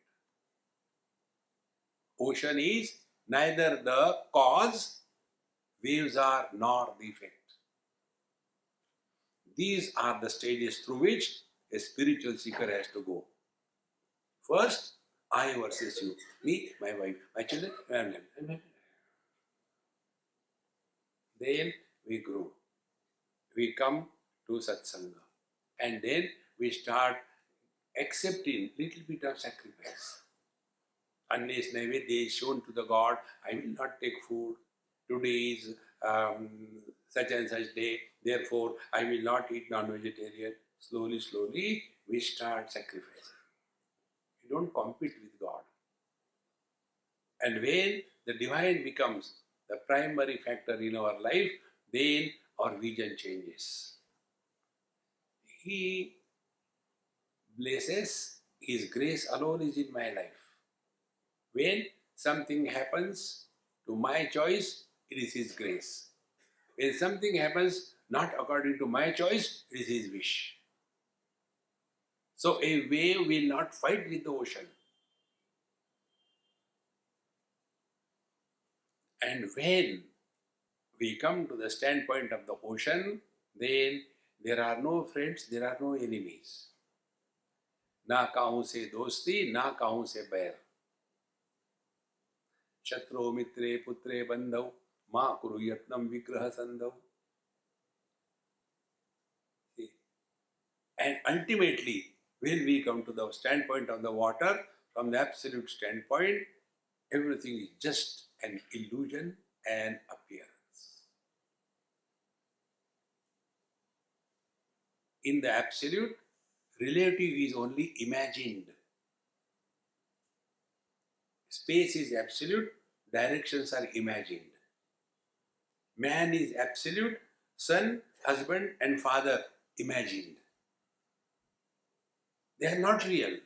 ocean is neither the cause, waves are, nor the effect. These are the stages through which a spiritual seeker has to go. First, I versus you. Me, my wife, my children. Then we grow. We come to satsanga. And then we start accepting little bit of sacrifice. Unless Naivedya is shown to the God, I will not take food. Today is such and such day, therefore I will not eat non-vegetarian. Slowly, slowly, we start sacrificing. We don't compete with God. And when the divine becomes the primary factor in our life, then our vision changes. He blesses, His grace alone is in my life. When something happens to my choice, it is His grace. When something happens not according to my choice, it is His wish. So a wave will not fight with the ocean. And when we come to the standpoint of the ocean, then there are no friends, there are no enemies. Na kahun se dosti, na kahun se bair. Shatro mitre putre bandhav, ma kuru yatnam vigraha sandhav. And ultimately, when we come to the standpoint of the water, from the absolute standpoint, everything is just an illusion and appearance. In the absolute, relative is only imagined. Space is absolute, directions are imagined. Man is absolute, son, husband and father imagined. They are not real.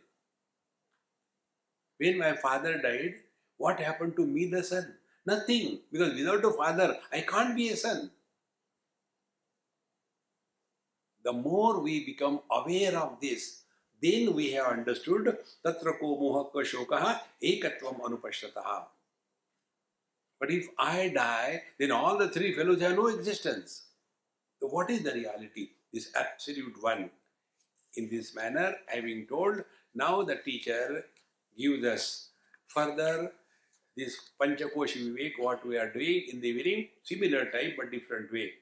When my father died, what happened to me, the son? Nothing, because without a father, I can't be a son. The more we become aware of this, then we have understood tatra ko mohakka shokaha ekatvam anupashyataha. But if I die, then all the three fellows have no existence. So what is the reality? This absolute one. In this manner, having told, now the teacher gives us further this Panchakoshi Vivek, what we are doing in the evening, similar type but different way.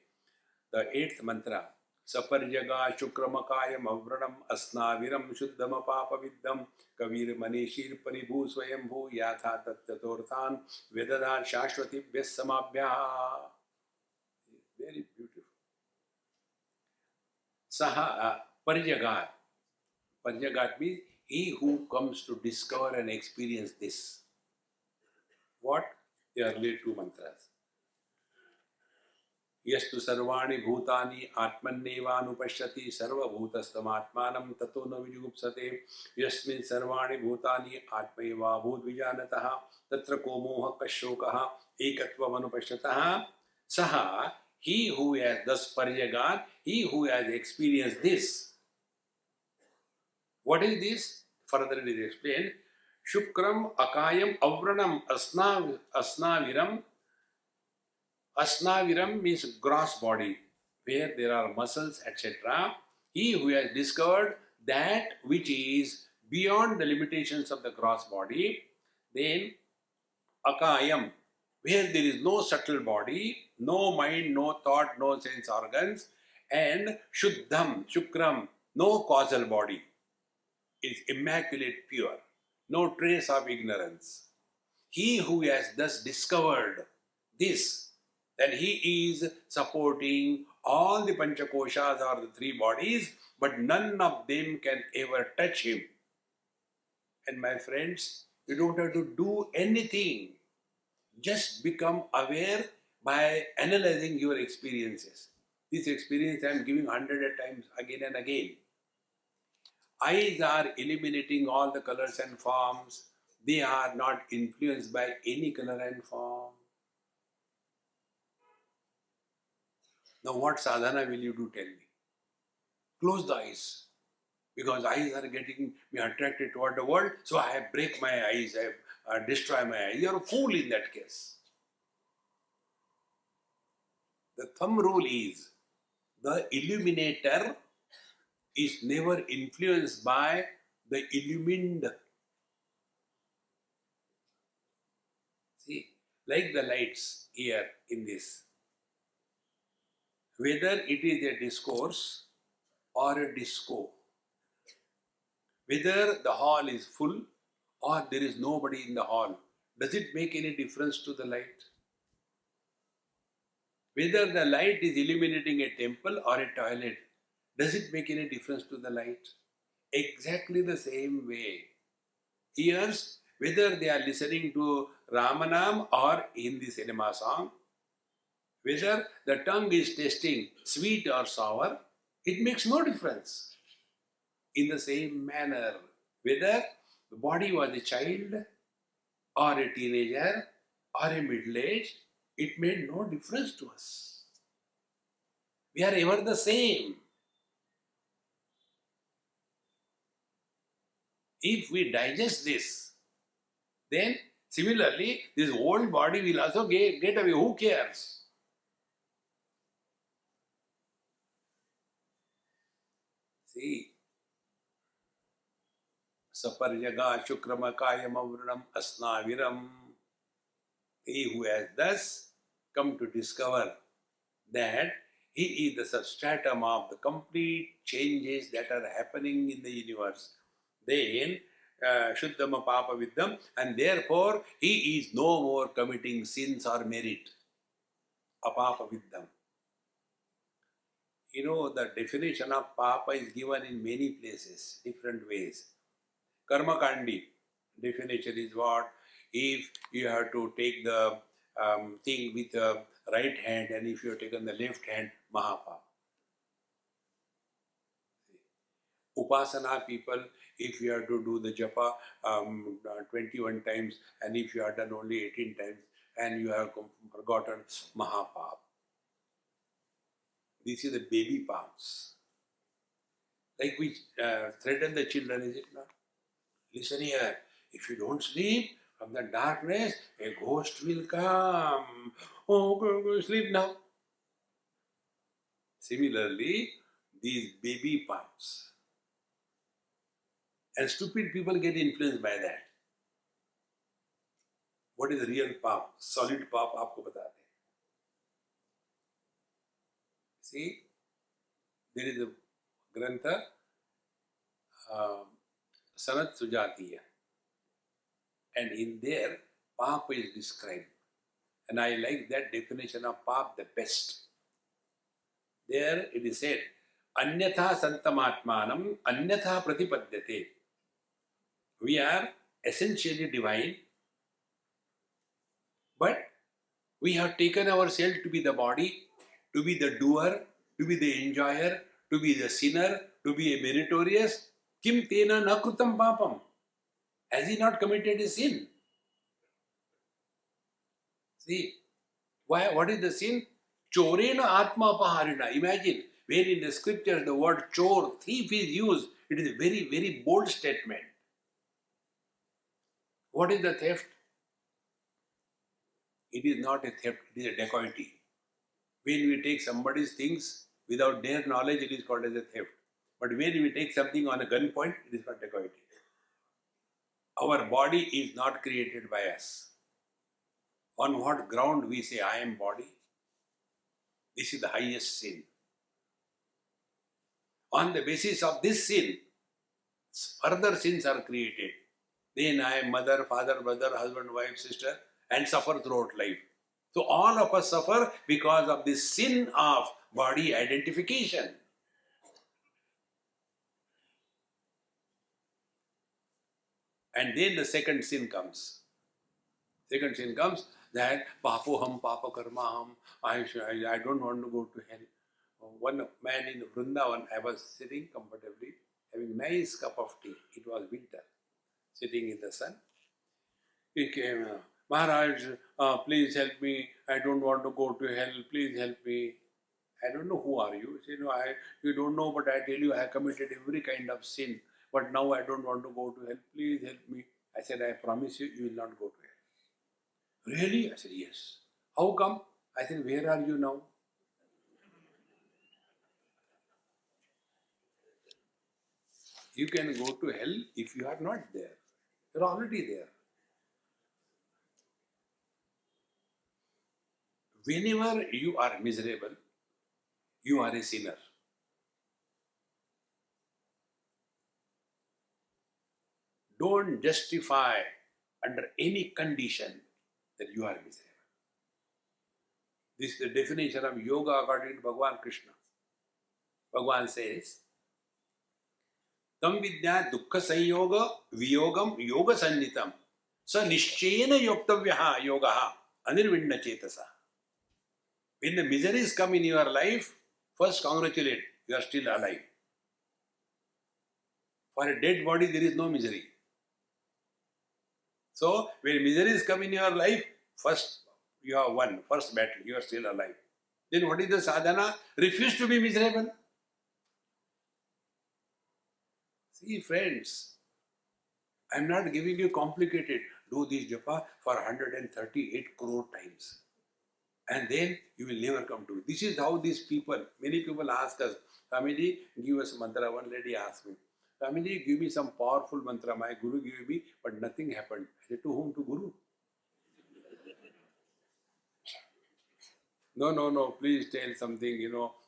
The eighth mantra. Saparjaga Shukramakayam Avranam Asnaviram Shuddhama Papa Viddam Kavir Manishir Paribhu Swayambhu Yatha Tattatorthan Vedada Shashwati Vyasamabhya. Very beautiful. Saha Parjagat. Parjagat means he who comes to discover and experience this. What? The earlier two mantras. Yastu sarvani bhutani atmannevānupashyati sarvabhutastamatmanam tato na vijugupsate yasmin sarvani bhutani atmaeva bhutvijanataha tatra ko moha kashokaha ekatvam anupashyataha saha, he who has thus parjagat, he who has experienced this. What is this? Further it is explained. Shukram akayam avranam asnaviram. Asnaviram means gross body, where there are muscles, etc. He who has discovered that which is beyond the limitations of the gross body, then akayam, where there is no subtle body, no mind, no thought, no sense organs, and shuddham, shukram, no causal body, is immaculate, pure, no trace of ignorance. He who has thus discovered this, then he is supporting all the Panchakoshas or the three bodies, but none of them can ever touch him. And my friends, you don't have to do anything. Just become aware by analyzing your experiences. This experience I am giving 100 times again and again. Eyes are eliminating all the colors and forms. They are not influenced by any color and form. Now what sadhana will you do, tell me? Close the eyes. Because eyes are getting me attracted toward the world, so I break my eyes, I destroy my eyes. You are a fool in that case. The thumb rule is, the illuminator is never influenced by the illumined. See, like the lights here in this. Whether it is a discourse or a disco, whether the hall is full or there is nobody in the hall, does it make any difference to the light? Whether the light is illuminating a temple or a toilet, does it make any difference to the light? Exactly the same way. Ears, whether they are listening to Ramanam or Hindi cinema song, whether the tongue is tasting sweet or sour, it makes no difference. In the same manner, whether the body was a child or a teenager or a middle-aged, it made no difference to us. We are ever the same. If we digest this, then similarly, this old body will also get away. Who cares? See, Saparjaga Shukramakayam Avranam Asnaviram. He who has thus come to discover that he is the substratum of the complete changes that are happening in the universe, then Shuddhama Papa Viddham, and therefore he is no more committing sins or merit. Apapa Viddham. You know, the definition of Papa is given in many places, different ways. Karma Kandi definition is what? If you have to take the thing with the right hand and if you have taken the left hand, Mahapapa. Upasana people, if you have to do the japa 21 times and if you have done only 18 times and you have forgotten, Mahapapa. This is the baby palms. Like we threaten the children, is it not? Listen here, if you don't sleep, From the darkness, a ghost will come. Oh, go sleep now. Similarly, these baby pups. And stupid people get influenced by that. What is the real pup? Solid pup, आपको बताते हैं. See, there is a grantha, Sanat Sujatiya. And in there, pap is described. And I like that definition of pap the best. There it is said, Anyatha santamatmanam, anyatha pratipadyate. We are essentially divine, but we have taken ourselves to be the body, to be the doer, to be the enjoyer, to be the sinner, to be a meritorious. Kim tena na krutam papam. Has he not committed a sin? See, why? What is the sin? Chorena atma apaharina. Imagine, where in the scriptures the word chor, thief is used. It is a very, very bold statement. What is the theft? It is not a theft, it is a dacoity. When we take somebody's things without their knowledge, it is called as a theft. But when we take something on a gunpoint, it is not dacoity. Our body is not created by us. On what ground we say, I am body? This is the highest sin. On the basis of this sin, further sins are created. Then I am mother, father, brother, husband, wife, sister, and suffer throughout life. So all of us suffer because of this sin of body identification. And then the second sin comes. Second sin comes that papoham, papa karmaham, I don't want to go to hell. One man in Vrindavan, I was sitting comfortably, having nice cup of tea. It was winter, sitting in the sun. He came, Maharaj, please help me. I don't want to go to hell. Please help me. I don't know who are you. He said, no, you don't know, but I tell you, I have committed every kind of sin. But now I don't want to go to hell. Please help me. I said, I promise you, you will not go to hell. Really? I said, yes. How come? I said, where are you now? You can go to hell if you are not there. You are already there. Whenever you are miserable, you are a sinner. Don't justify under any condition that you are miserable. This is the definition of yoga according to Bhagavan Krishna. Bhagavan says, Tam vidya dukkha sanyoga viyogam yoga sannitam sa nishchena yoktavyaha yogaha anirvinna chetasa. When the miseries come in your life, first congratulate, you are still alive. For a dead body, there is no misery. So, when miseries come in your life, first you have won, first battle, you are still alive. Then what is the sadhana? Refuse to be miserable. See friends, I am not giving you complicated, do this japa for 138 crore times. And then you will never come to it. This is how these people, many people ask us, Swamiji, give us mantra. One lady asked me, Swamiji, give me some powerful mantra. My Guru gave me, but nothing happened. I said, to whom? To Guru? No, please tell something,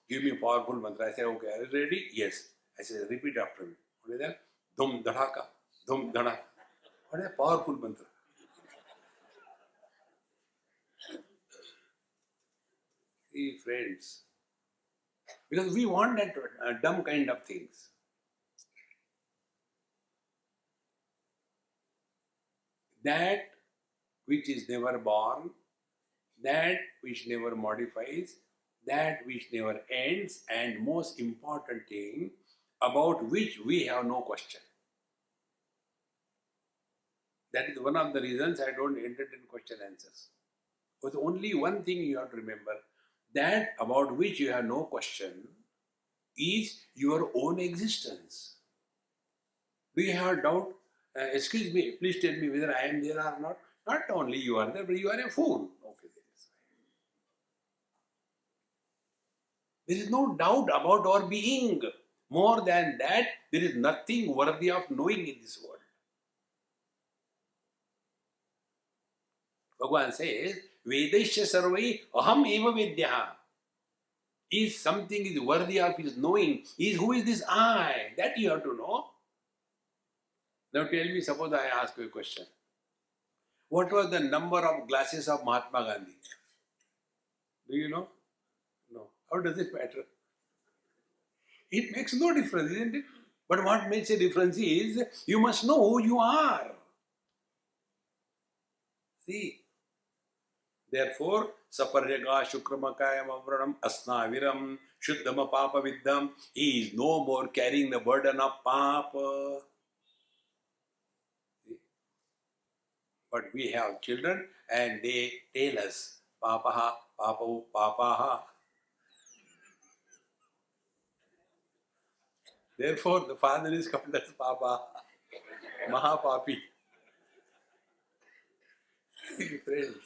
give me a powerful mantra. I said, okay, are you ready? Yes. I said, repeat after me. What is that? Dhum dhadaka, dhum dhadaka. What is a powerful mantra? See, friends, because we want that dumb kind of things. That which is never born, that which never modifies, that which never ends, and most important thing, about which we have no question. That is one of the reasons I don't entertain question answers. But only one thing you have to remember, that about which you have no question is your own existence. Do you have doubt Excuse me, please tell me whether I am there or not. Not only you are there, but you are a fool. Okay, there is no doubt about our being. More than that, there is nothing worthy of knowing in this world. Bhagavan says, Vedasya sarvai aham eva vidya. If something is worthy of his knowing, who is this I? That you have to know. Now tell me, suppose I ask you a question. What was the number of glasses of Mahatma Gandhi? Do you know? No. How does it matter? It makes no difference, isn't it? But what makes a difference is you must know who you are. See? Therefore, Saparyaga Shukramakayam Avranam Asnaviram Shuddhama Papa Viddham. He is no more carrying the burden of Papa. But we have children and they tell us, Papaha, Papahu, Papaha. Therefore, the father is called as Papa, Mahapapi. Friends.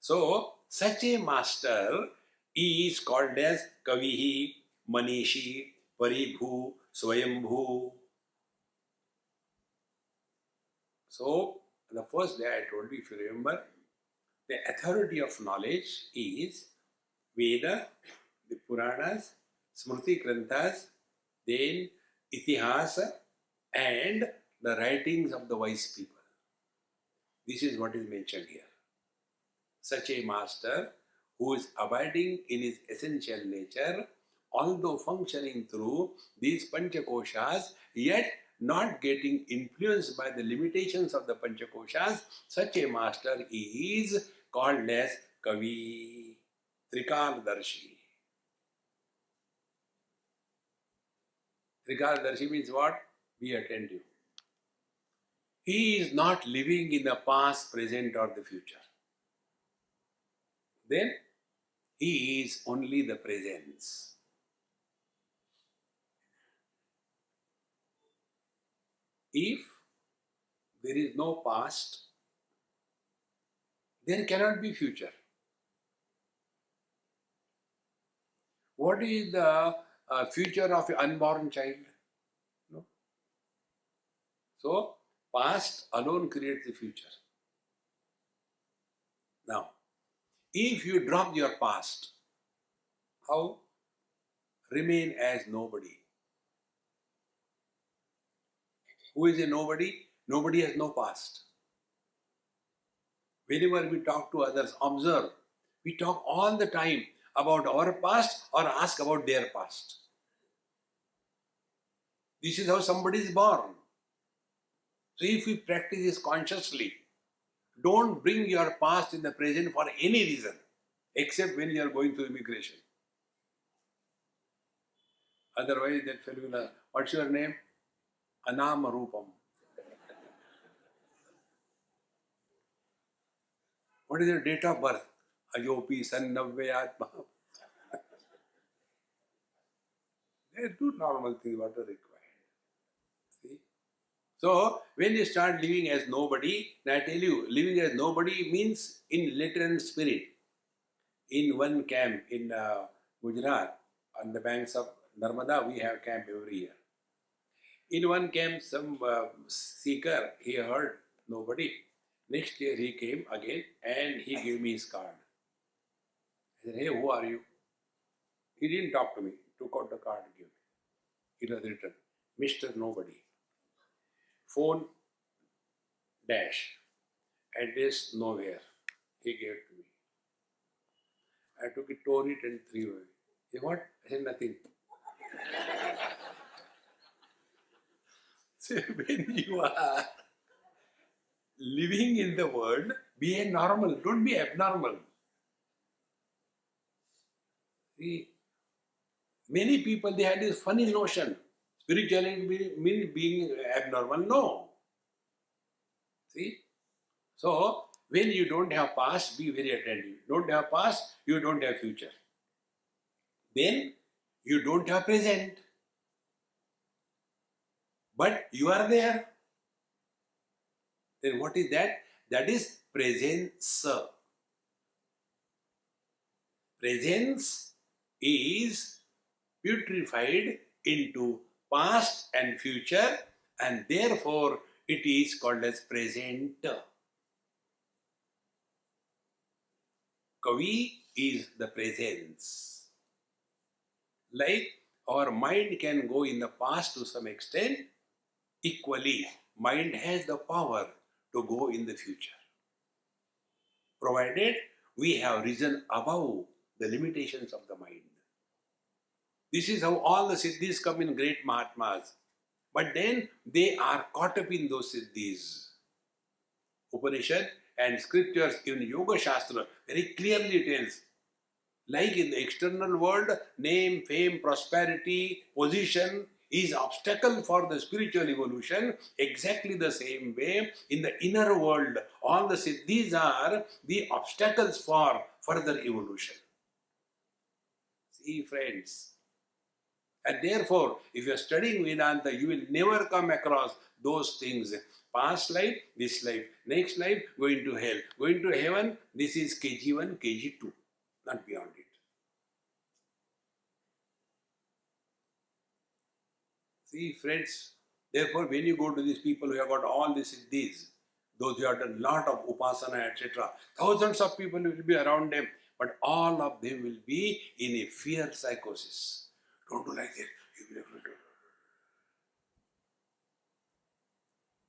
So, such a master is called as Kavihi, Manishi, Paribhu, Swayambhu. So, the first day I told you, if you remember, the authority of knowledge is Veda, the Puranas, Smriti Granthas, then Itihasa, and the writings of the wise people. This is what is mentioned here. Such a master who is abiding in his essential nature, although functioning through these Panchakoshas, yet not getting influenced by the limitations of the Panchakoshas, such a master is called as Kavi, Trikaldarshi. Trikaldarshi means what? Be attentive. He is not living in the past, present or the future. Then he is only the presence. If there is no past, there cannot be future. What is the future of an unborn child? No. So, past alone creates the future. Now, if you drop your past, how? Remain as nobody. Who is a nobody? Nobody has no past. Whenever we talk to others, observe, we talk all the time about our past or ask about their past. This is how somebody is born. So if we practice this consciously, don't bring your past in the present for any reason, except when you are going through immigration. Otherwise, that fellow will, what's your name? Anama Rupam. What is your date of birth? Ayopi Sannavayatma. They are two normal things what are required. See? So, when you start living as nobody, I tell you, living as nobody means in letter and spirit. In one camp in Gujarat, on the banks of Narmada, we have camp every year. In one camp, some seeker, he heard nobody. Next year he came again and he gave me his card. I said, hey, who are you? He didn't talk to me. Took out the card and gave me. It was written, Mr. Nobody. Phone dash. Address nowhere. He gave it to me. I took it, tore it and threw away. He said, what? I said, nothing. So when you are living in the world, be a normal, don't be abnormal. See, many people, they had this funny notion, spirituality means being abnormal. No. See, so when you don't have past, be very attentive. Don't have past, you don't have future. Then you don't have present. But you are there. Then what is that? That is presence. Presence is putrefied into past and future, and therefore it is called as present. Kavi is the presence. Like our mind can go in the past to some extent, equally, mind has the power to go in the future, provided we have risen above the limitations of the mind. This is how all the siddhis come in great Mahatmas. But then they are caught up in those siddhis. Upanishad and scriptures in Yoga Shastra very clearly tells, like in the external world, name, fame, prosperity, position is obstacle for the spiritual evolution. Exactly the same way, in the inner world, all the siddhis are the obstacles for further evolution. See, friends. And therefore, if you are studying Vedanta, you will never come across those things. Past life, this life, next life, going to hell. Going to heaven, this is KG1, KG2, not beyond it. See, friends, therefore, when you go to these people who have got all these siddhis, those who have done lot of upasana, etc., thousands of people will be around them, but all of them will be in a fear psychosis. Don't do like that. You will have to do.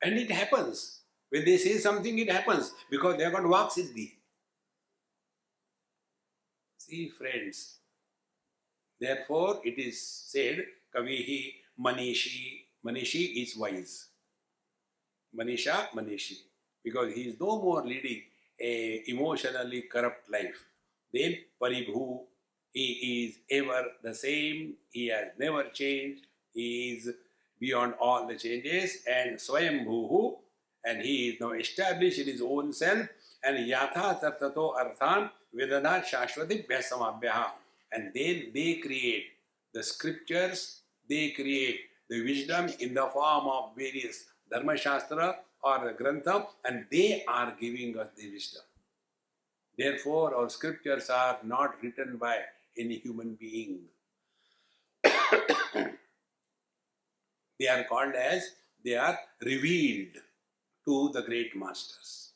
And it happens. When they say something, it happens because they have got vak siddhi. See, friends, therefore it is said, Kavihi Manishi. Manishi is wise. Manisha, Manishi. Because he is no more leading a emotionally corrupt life. Then Paribhu, he is ever the same, he has never changed, he is beyond all the changes, and Swayambhuhu, and he is now established in his own self, and Yatha Tartato Arthan Vedana Shashwati Bhyasamabhyaha. And then they create the scriptures, they create the wisdom in the form of various Dharma Shastra or the Grantha, and they are giving us the wisdom. Therefore, our scriptures are not written by any human being. They are called as, they are revealed to the great masters.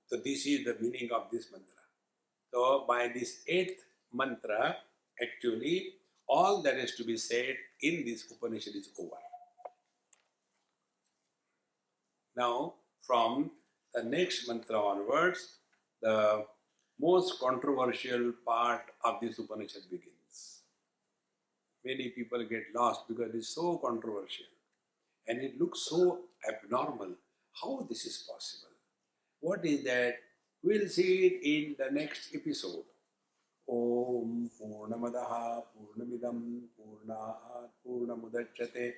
So this is the meaning of this mantra. So by this 8th mantra, actually, all that is to be said in this Upanishad is over. Now, from the next mantra onwards, the most controversial part of this Upanishad begins. Many people get lost because it is so controversial and it looks so abnormal. How this is possible? What is that? We'll see it in the next episode. Om Purnamadaha Purnamidam Purnahat Purnamudachyate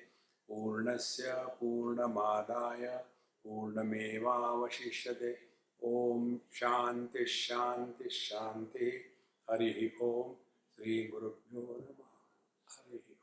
Purnasya Purnamadaya Purnamevavashishyate. Om Shanti Shanti Shanti. Harihi Om. Sri Gurubhyo Namaha. Harihi